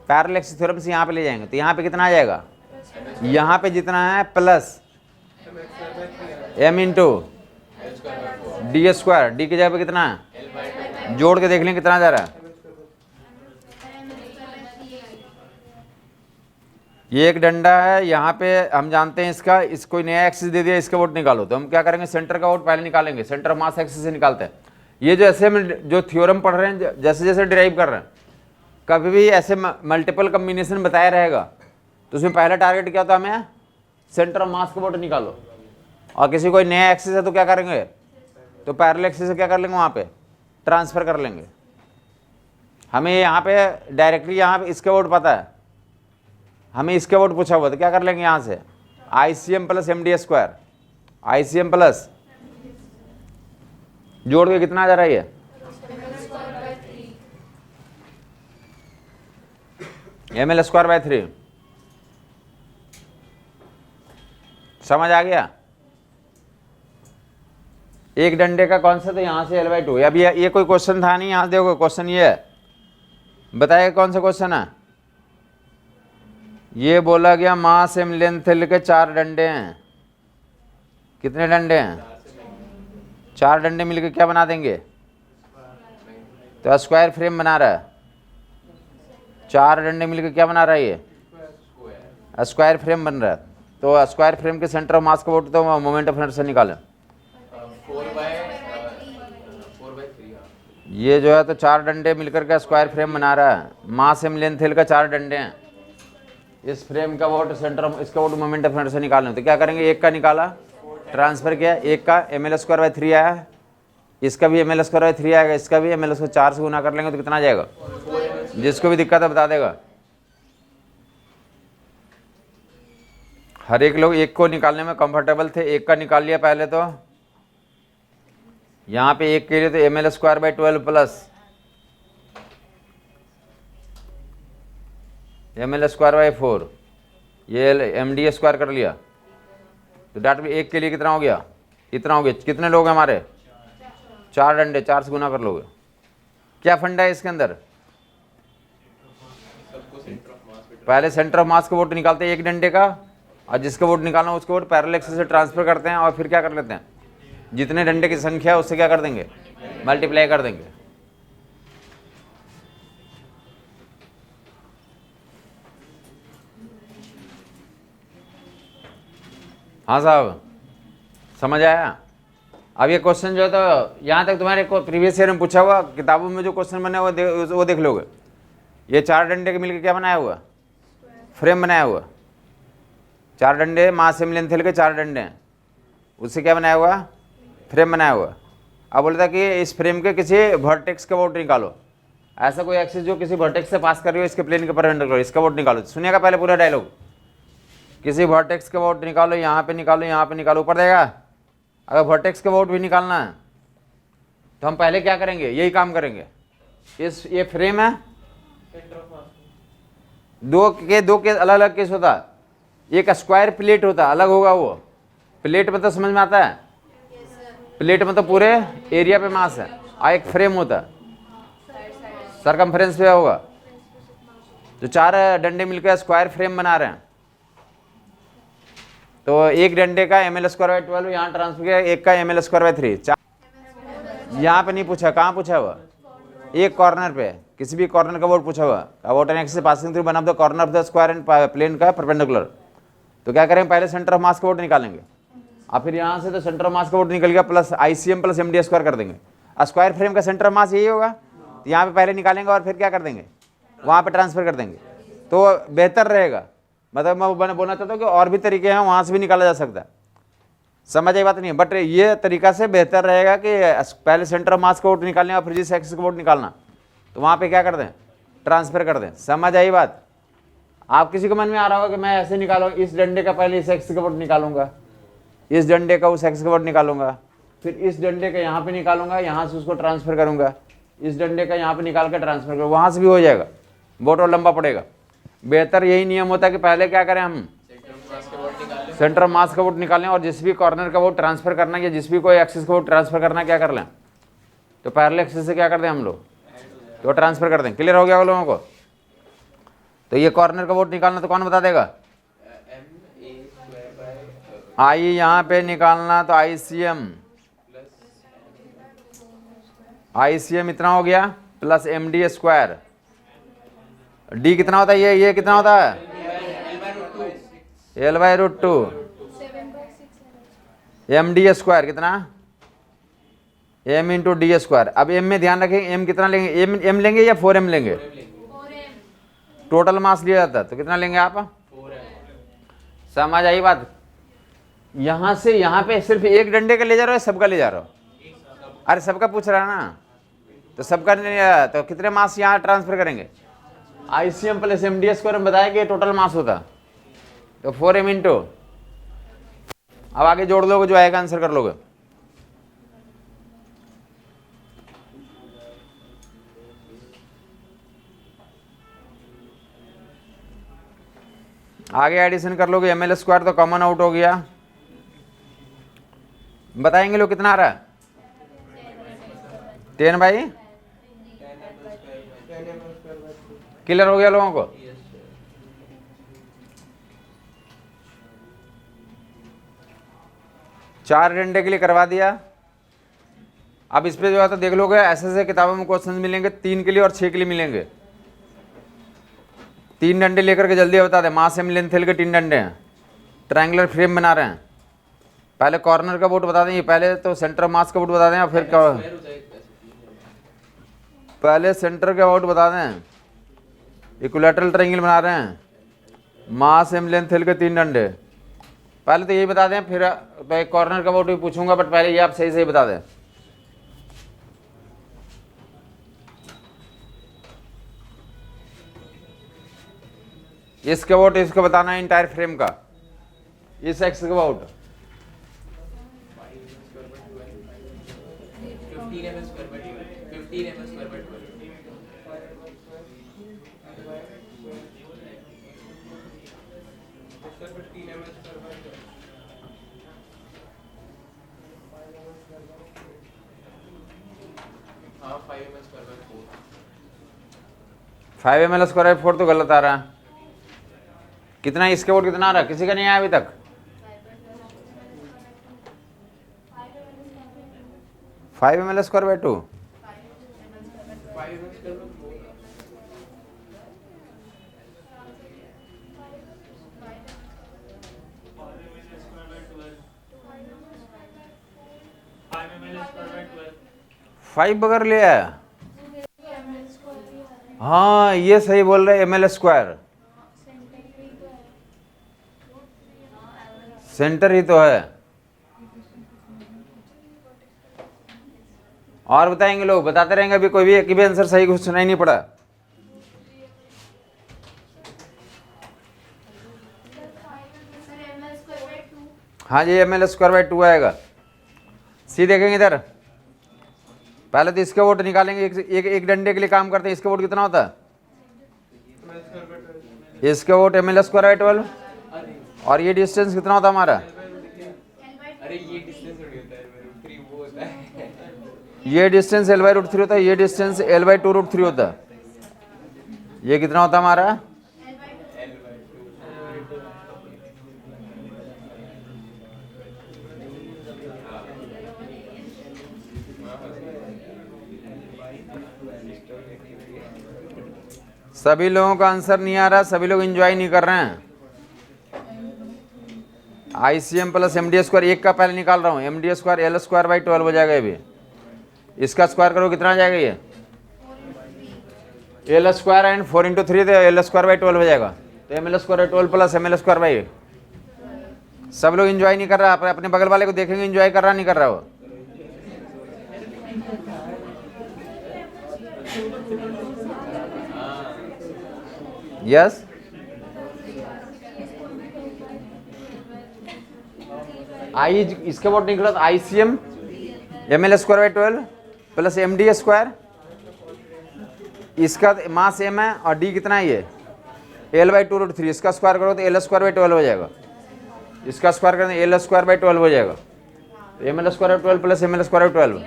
पैरेलल एक्सिस थ्योरम से यहाँ पे ले जाएंगे। तो यहाँ पे कितना आ जाएगा, यहाँ पे जितना है plus M into D square, D की जगह पे कितना है, जोड़ के देख लें कितना जा रहा है। ये एक डंडा है, यहाँ पे हम जानते हैं इसका, इसको नया एक्सिस दे दिया, इसका वोट निकालो। तो हम क्या करेंगे, सेंटर का वोट पहले निकालेंगे, सेंटर ऑफ मास एक्सिस से निकालते हैं। ये जो ऐसे हम जो थ्योरम पढ़ रहे हैं, जैसे जैसे डिराइव कर रहे हैं, कभी भी ऐसे मल्टीपल कम्बिनेशन बताया रहेगा तो उसमें पहला टारगेट क्या होता है, हमें सेंटर ऑफ मास का वोट निकालो। और किसी कोई नया एक्सिस है तो क्या करेंगे, तो पैरेलल एक्सिस से क्या कर लेंगे, वहाँ पे ट्रांसफर कर लेंगे। हमें यहाँ पे डायरेक्टली यहाँ पे इसके वोट पता है, हमें इसके वोट पूछा हुआ तो क्या कर लेंगे, यहाँ से ICM plus MD square, ICM plus जोड़ के कितना आ जा रहा है, ये ML स्क्वायर बाई 3। समझ आ गया। एक डंडे का कौन सा, तो यहाँ से L/2। अभी ये कोई क्वेश्चन था नहीं, यहाँ देखो क्वेश्चन ये है, बताइए कौन सा क्वेश्चन है। ये बोला गया मास एम लेंथ के 4 डंडे हैं। कितने डंडे हैं, 4 डंडे मिलकर क्या बना देंगे, तो स्क्वायर फ्रेम बना रहा है। 4 डंडे मिलकर क्या बना रहा है, ये स्क्वायर फ्रेम बन रहा है। तो स्क्वायर फ्रेम के सेंटर ऑफ मास का वोट तो मोमेंट ऑफ इनर्शिया निकालें। 4/3। ये जो है तो 4 डंडे मिलकर का स्क्वायर फ्रेम बना रहा है, मास एम लेंथ का 4 डंडे हैं। इस फ्रेम का वोट सेंटर ऑफ, इसका वोट मोमेंट ऑफ इनर्शिया निकालना। तो क्या करेंगे, एक का निकाला, ट्रांसफर किया, एक का ML स्क्वायर बाई 3 आया, इसका भी ML स्क्वायर बाई 3 आएगा, इसका भी ML स्क्वायर 4 से गुना कर लेंगे तो कितना आ जाएगा। जिसको भी दिक्कत है बता देगा। हर एक लोग एक को निकालने में कंफर्टेबल थे, एक का निकाल लिया पहले। तो यहाँ पे एक के लिए तो ML square by 12 plus ML square by 4, ये MD स्क्वायर कर लिया। तो डॉट में एक के लिए कितना हो गया, इतना हो गया। कितने लोग हैं हमारे, 4 डंडे, 4 से गुना कर लोगे। क्या फंडा है इसके अंदर, पहले सेंटर ऑफ मास का वोट निकालते हैं एक डंडे का, और जिसका वोट निकालना उसका वोट पैरेलल एक्सिस से ट्रांसफर करते हैं। और फिर क्या कर लेते हैं, जितने डंडे की संख्या है उससे क्या कर देंगे, मल्टीप्लाई कर देंगे। हाँ साहब, समझ आया। अब ये क्वेश्चन जो है तो यहाँ तक तुम्हारे को प्रीवियस ईयर में पूछा हुआ, किताबों में जो क्वेश्चन बने वो देख लोगे। ये 4 डंडे के मिलकर क्या बनाया हुआ, फ्रेम बनाया हुआ। 4 डंडे, मास एम लेंथ के 4 डंडे हैं, उससे क्या बनाया हुआ, फ्रेम बनाया हुआ। अब बोलता कि इस फ्रेम के किसी वर्टेक्स का वोट निकालो। ऐसा कोई एक्सिस जो किसी वर्टेक्स से पास कर रही हो, इसके प्लेन के परपेंडिकुलर करो, इसका वोट निकालो। सुनिएगा पहले पूरा डायलॉग। किसी वर्टेक्स का वोट निकालो, यहाँ पे निकालो, यहाँ पे निकालो, ऊपर देगा। अगर वर्टेक्स का वोट भी निकालना है तो हम पहले क्या करेंगे, यही काम करेंगे। ये फ्रेम है, दो के अलग अलग केस होता है। एक स्क्वायर प्लेट होता है, अलग होगा वो। प्लेट मतलब समझ में आता है, प्लेट मतलब पूरे एरिया पे मास है। और एक फ्रेम होता है, सरकमफ्रेंस पे होगा। तो 4 डंडे मिलकर स्क्वायर फ्रेम बना रहे हैं। तो एक डंडे का ML स्क्वायर बाई 12 यहाँ ट्रांसफर किया, एक का ML स्क्वायर बाई 3। यहाँ पे नहीं पूछा, कहाँ पूछा हुआ, एक कॉर्नर पे किसी भी कॉर्नर का वोट पूछा हुआ, about an axis passing through one of the corner of the square and plane का परपेंडिकुलर, तो क्या करेंगे, पहले सेंटर ऑफ मास का वोट निकालेंगे, और फिर यहाँ से तो सेंटर ऑफ मास का वोट निकल गया plus ICM plus MD square कर देंगे। स्क्वायर फ्रेम का सेंटर ऑफ मास यही होगा, तो यहाँ पे पहले निकालेंगे और फिर क्या कर देंगे, वहाँ पे ट्रांसफर कर देंगे, तो बेहतर रहेगा। मतलब मैं बोलना चाहता हूँ कि और भी तरीके हैं, वहाँ से भी निकाला जा सकता है, समझ आई बात नहीं है, बट ये तरीका से बेहतर रहेगा कि पहले सेंटर ऑफ मास का वोट निकालने और फिर जिस एक्सिस का वोट निकालना, तो वहाँ पे क्या कर दें, ट्रांसफर कर दें। समझ आई बात? आप किसी को मन में आ रहा होगा कि मैं ऐसे निकालूंगा, इस डंडे का पहले इस एक्सिस का वोट निकालूंगा, इस डंडे का उस एक्सिस का वोट निकालूंगा, फिर इस डंडे का यहाँ पे निकालूंगा, यहाँ से उसको ट्रांसफर करूंगा, इस डंडे का यहाँ पे निकाल कर ट्रांसफर करूँगा, वहाँ से भी हो जाएगा, वोट और लंबा पड़ेगा। बेहतर यही नियम होता है कि पहले क्या करें, हम सेंटर ऑफ मास का वोट निकालें और जिस भी कॉर्नर का वोट ट्रांसफर करना है या जिस भी कोई एक्सिस का वोट ट्रांसफर करना है, क्या कर लें, तो पैरेलल एक्सिस से क्या कर दें हम लोग, तो ट्रांसफर कर दें। क्लियर हो गया लोगों को? तो ये कॉर्नर का वोट निकालना तो कौन बता देगा, आई यहाँ पे निकालना तो ICM इतना हो गया प्लस MD स्क्वायर, D कितना होता है, ये कितना होता है, L/√2 MD स्क्वायर कितना, M इंटू D स्क्वायर। अब M में ध्यान रखें, M कितना लेंगे, M लेंगे या 4M लेंगे, टोटल मास लिया जाता है, तो कितना लेंगे आप, 4M। समझ आई बात? यहाँ से यहाँ पे सिर्फ एक डंडे का ले जा रहा हो, सबका ले जा रहा हो, अरे सबका पूछ रहा है ना, तो सबका नहीं, तो कितने मास यहाँ ट्रांसफर करेंगे, ICM प्लस MD स्क्वायर में बताया कि टोटल मास होता, तो 4M इंटू, अब आगे जोड़ लोगे, जो आएगा आंसर कर लोगे। आगे एडिशन कर लोगे, ML स्क्वायर तो कॉमन आउट हो गया, बताएंगे लोग कितना आ रहा है, 10/। क्लियर हो गया लोगों को? चार डंडे के लिए करवा दिया। अब इस पे जो है तो देख लोगे, ऐसे किताबों में क्वेश्चन मिलेंगे 3 के लिए और 6 के लिए मिलेंगे। 3 डंडे लेकर के जल्दी बता दे, मास एम लेंथ के 3 डंडे हैं, ट्रायंगुलर फ्रेम बना रहे हैं। पहले कॉर्नर का वोट बता दें, पहले तो सेंटर ऑफ मास का वोट बता दें, और फिर क्या, पहले सेंटर का वोट बता दें। इक्विलैटरल ट्रायंगल बना रहे हैं, मास एम लेंथ के 3 डंडे, पहले तो यही बता दें, फिर कॉर्नर का वोट भी पूछूंगा, बट पहले ये आप सही सही बता दें। इसका वोट इसको बताना है, इंटायर फ्रेम का, इस एक्स का वोट 5 ml स्क्वायर 4 तो गलत आ रहा है। कितना है इसके वोट, कितना आ रहा है, किसी का नहीं आया अभी तक। 5 ml स्क्वायर 2, फाइव बगर ले आया। हाँ ये सही बोल रहे, ML स्क्वायर सेंटर ही तो है। और बताएंगे लोग, बताते रहेंगे, अभी कोई भी एक भी आंसर सही कुछ सुनाई नहीं पड़ा। हाँ जी ML स्क्वायर 2 आएगा। सी देखेंगे इधर, पहले तो इसके वोट निकालेंगे, एक डंडे के लिए काम करते हैं। इसके वोट कितना होता है, इसके वोट ML स्क्वायर 12, और ये डिस्टेंस कितना होता है हमारा, अरे ये डिस्टेंस थोड़ी होता है, √3 वो होता है। ये डिस्टेंस L/√3 होता है, ये डिस्टेंस L/2√3 होता है। ये कितना होता है हमारा, सभी लोगों का आंसर नहीं आ रहा, सभी लोग एंजॉय नहीं कर रहे हैं। ICM प्लस MD स्क्वायर, एक का पहले निकाल रहा हूँ, MD square L square by 12 हो जाएगा ये भी। इसका स्क्वायर करो कितना आ जाएगा ये? L स्क्वायर एंड 4 इंटू 3 तो L स्क्वायर बाई 12 हो जाएगा। तो ML square 12 plus ML square by. सब लोग एंजॉय नहीं कर रहा, अपने बगल वाले को देखेंगे एंजॉय कर रहा नहीं कर रहा वो। यस आई इसके बोर्ड निकला तो ICM ML square by 12 plus MD square, इसका मास M है और D कितना है ये L बाई 2√3, इसका स्क्वायर करो तो L स्क्वायर बाई 12 हो जाएगा, इसका स्क्वायर करें तो L स्क्वायर बाई 12 हो जाएगा। तो ML square by 12 plus ML square by 12,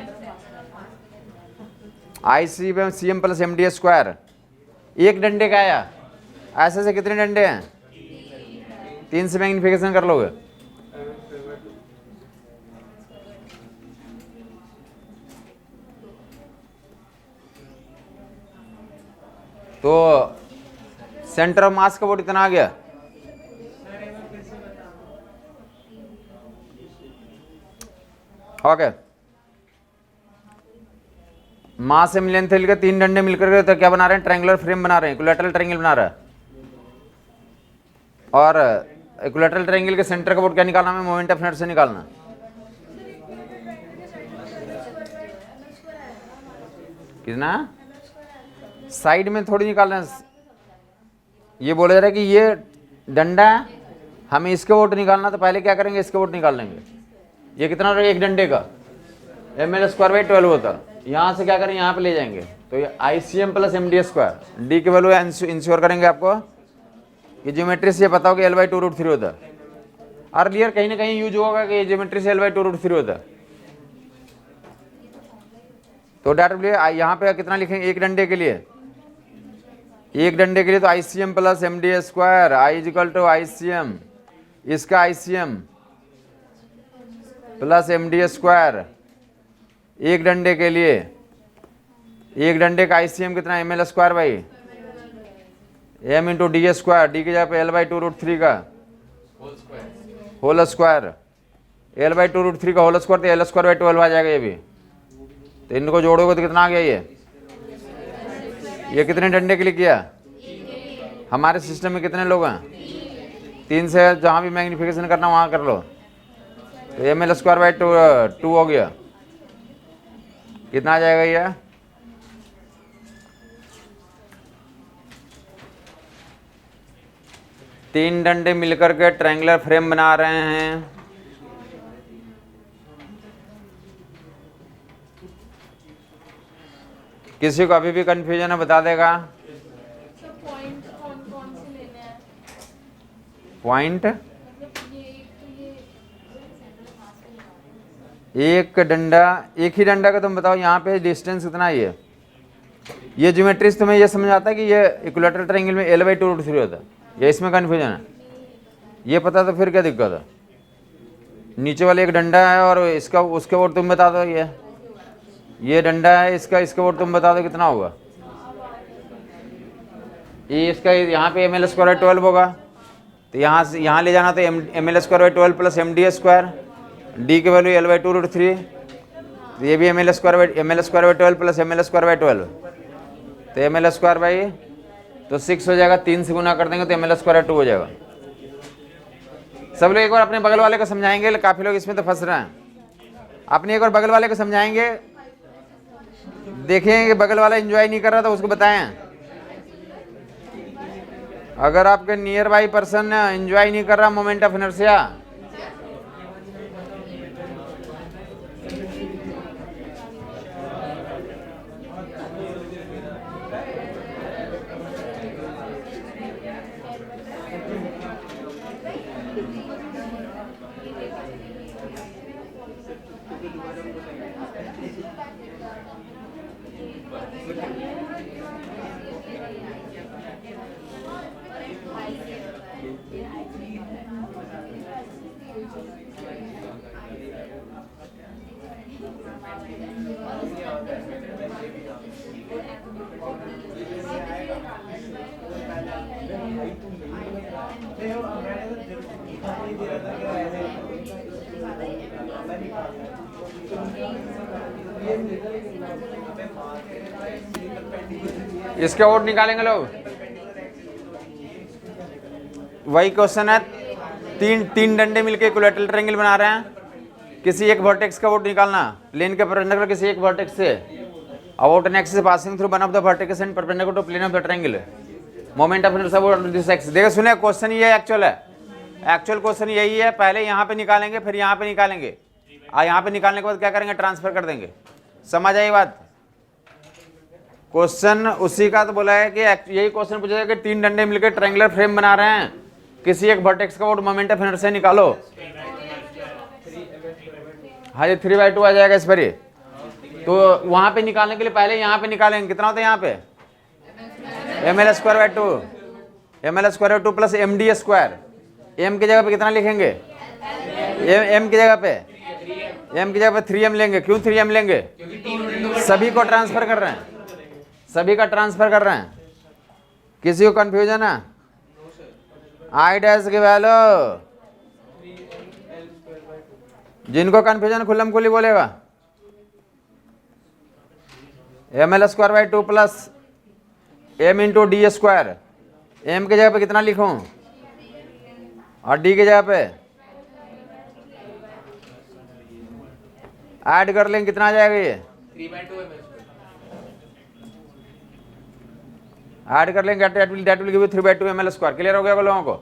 ICM plus MD square. एक डंडे का आया, ऐसे से कितने डंडे हैं? 3 से मैग्निफिकेशन कर लोगे। तो सेंटर ऑफ मास का वोट इतना आ गया। ओके, मास एम लेंथ के 3 डंडे मिलकर के तो क्या बना रहे हैं? ट्रायंगुलर फ्रेम बना रहे हैं, इक्विलैटरल ट्रायंगल बना रहा है। और इक्विलैटरल ट्रायंगल के सेंटर का वोट क्या निकालना है? मोमेंट ऑफ इनर्शिया निकालना। कितना? साइड में थोड़ी निकालना है, ये बोला जा रहा है कि ये डंडा है, हमें इसके वोट निकालना, तो पहले क्या करेंगे? इसके वोट निकाल लेंगे। ये कितना रहेगा एक डंडे का? ML स्क्वायर बाई 12 होता है। यहाँ से क्या करें? यहाँ पे ले जाएंगे तो ये ICM plus MD square, D की वैल्यू इंश्योर करेंगे आपको कि ज्योमेट्री से ये पता हो कि L बाई 2√3 होता है। अर्लियर कहीं ना कहीं यूज होगा कि ज्योमेट्री से L बाई 2√3 होता है। तो डायरेक्टली यहाँ पे कितना लिखेंगे एक डंडे के लिए? एक डंडे के लिए तो ICM plus MD square I equal to ICM, इसका ICM प्लस MD स्क्वायर एक डंडे के लिए। एक डंडे का ICM कितना? ML square by M into D square, D की जगह पे L बाई 2√3 का होल स्क्वायर, L बाई 2√3 का होल स्क्वायर, तो L स्क्वायर बाई 12 आ जाएगा ये भी। तो इनको जोड़ोगे तो कितना आ गया ये कितने डंडे के लिए किया? हमारे सिस्टम में कितने लोग हैं? 3 से जहाँ भी मैग्निफिकेशन करना वहाँ कर लो। तो ML स्क्वायर बाई 2 हो गया, कितना आ जाएगा ये? तीन डंडे मिलकर के ट्रायंगुलर फ्रेम बना रहे हैं। किसी को अभी भी कंफ्यूजन है बता देगा। पॉइंट कौन कौन से लेने हैं? पॉइंट मतलब एक डंडा, एक ही डंडा का तुम बताओ यहाँ पे डिस्टेंस कितना है? ये ज्योमेट्री से तुम्हें ये समझ आता है कि ये इक्विलैटरल ट्रायंगल में L बाई 2√3 होता है, ये इसमें कंफ्यूजन है? ये पता तो फिर क्या दिक्कत है? नीचे वाले एक डंडा है और इसका उसके वोट तुम बता दो। ये डंडा है, इसका वोट तुम बता दो कितना होगा? ये इसका यहाँ पे ML स्क्वायर 12 होगा, तो यहाँ से यहाँ ले जाना तो ML square 12 plus MD square, D की वैल्यू L बाई 2√3, तो ये भी ML square by 12 plus ML square by 12, तो ML स्क्वायर बाई तो 6 हो जाएगा, 3 से गुना कर देंगे तो ML स्क्वायर 2 हो जाएगा। सब लोग एक बार अपने बगल वाले को समझाएंगे, काफ़ी लोग इसमें तो फंस रहे हैं। अपने एक बार बगल वाले को समझाएंगे, देखें कि बगल वाला एंजॉय नहीं कर रहा तो उसको बताएं। अगर आपके नियर बाई पर्सन एंजॉय नहीं कर रहा मोमेंट ऑफ इनर्शिया, इसके वोट निकालेंगे लोग। वही क्वेश्चन है, तीन डंडे मिलके इक्विलैटरल ट्रायंगल बना रहे हैं, किसी एक वर्टेक्स का वोट निकालना, प्लेन के परपेंडिकुलर किसी एक वर्टेक्स से, about an axis passing through one of the vertex and perpendicular to plane of the triangle, moment of inertia about this axis. देखो सुने, क्वेश्चन ये एक्चुअल है, एक्चुअल क्वेश्चन यही है। पहले यहाँ पे निकालेंगे, फिर यहाँ पे निकालेंगे, और यहाँ पे निकालने के बाद क्या करेंगे, ट्रांसफर कर देंगे। समझ आई बात? क्वेश्चन उसी का तो बोला है कि यही क्वेश्चन पूछा है कि तीन डंडे मिलकर ट्रायंगुलर फ्रेम बना रहे हैं, किसी एक वर्टेक्स का वोट मोमेंट ऑफ इनर्शिया निकालो। हाँ जी 3/2 आ जाएगा इस पर ही। तो वहां पे निकालने के लिए पहले यहाँ पे निकालेंगे, कितना होता है यहाँ पे ml²/2, ml² plus md²। m की जगह पे कितना लिखेंगे, m की जगह पे 3m लेंगे। क्यों 3m लेंगे? सभी को ट्रांसफर कर रहे हैं, सभी का ट्रांसफर कर रहे हैं। किसी को कंफ्यूजन है? आई डैश की वैल्यू, जिनको कंफ्यूजन खुल्लम खुली बोलेगा। ml²/2 plus m into d²। m की जगह पे कितना लिखूं और d की जगह पे ऐड कर लेंगे, कितना आ जाएगा ये 3/2 ऐड कर लेंगे, that will give you 3/2 ml²। Clear हो गया लोगों को?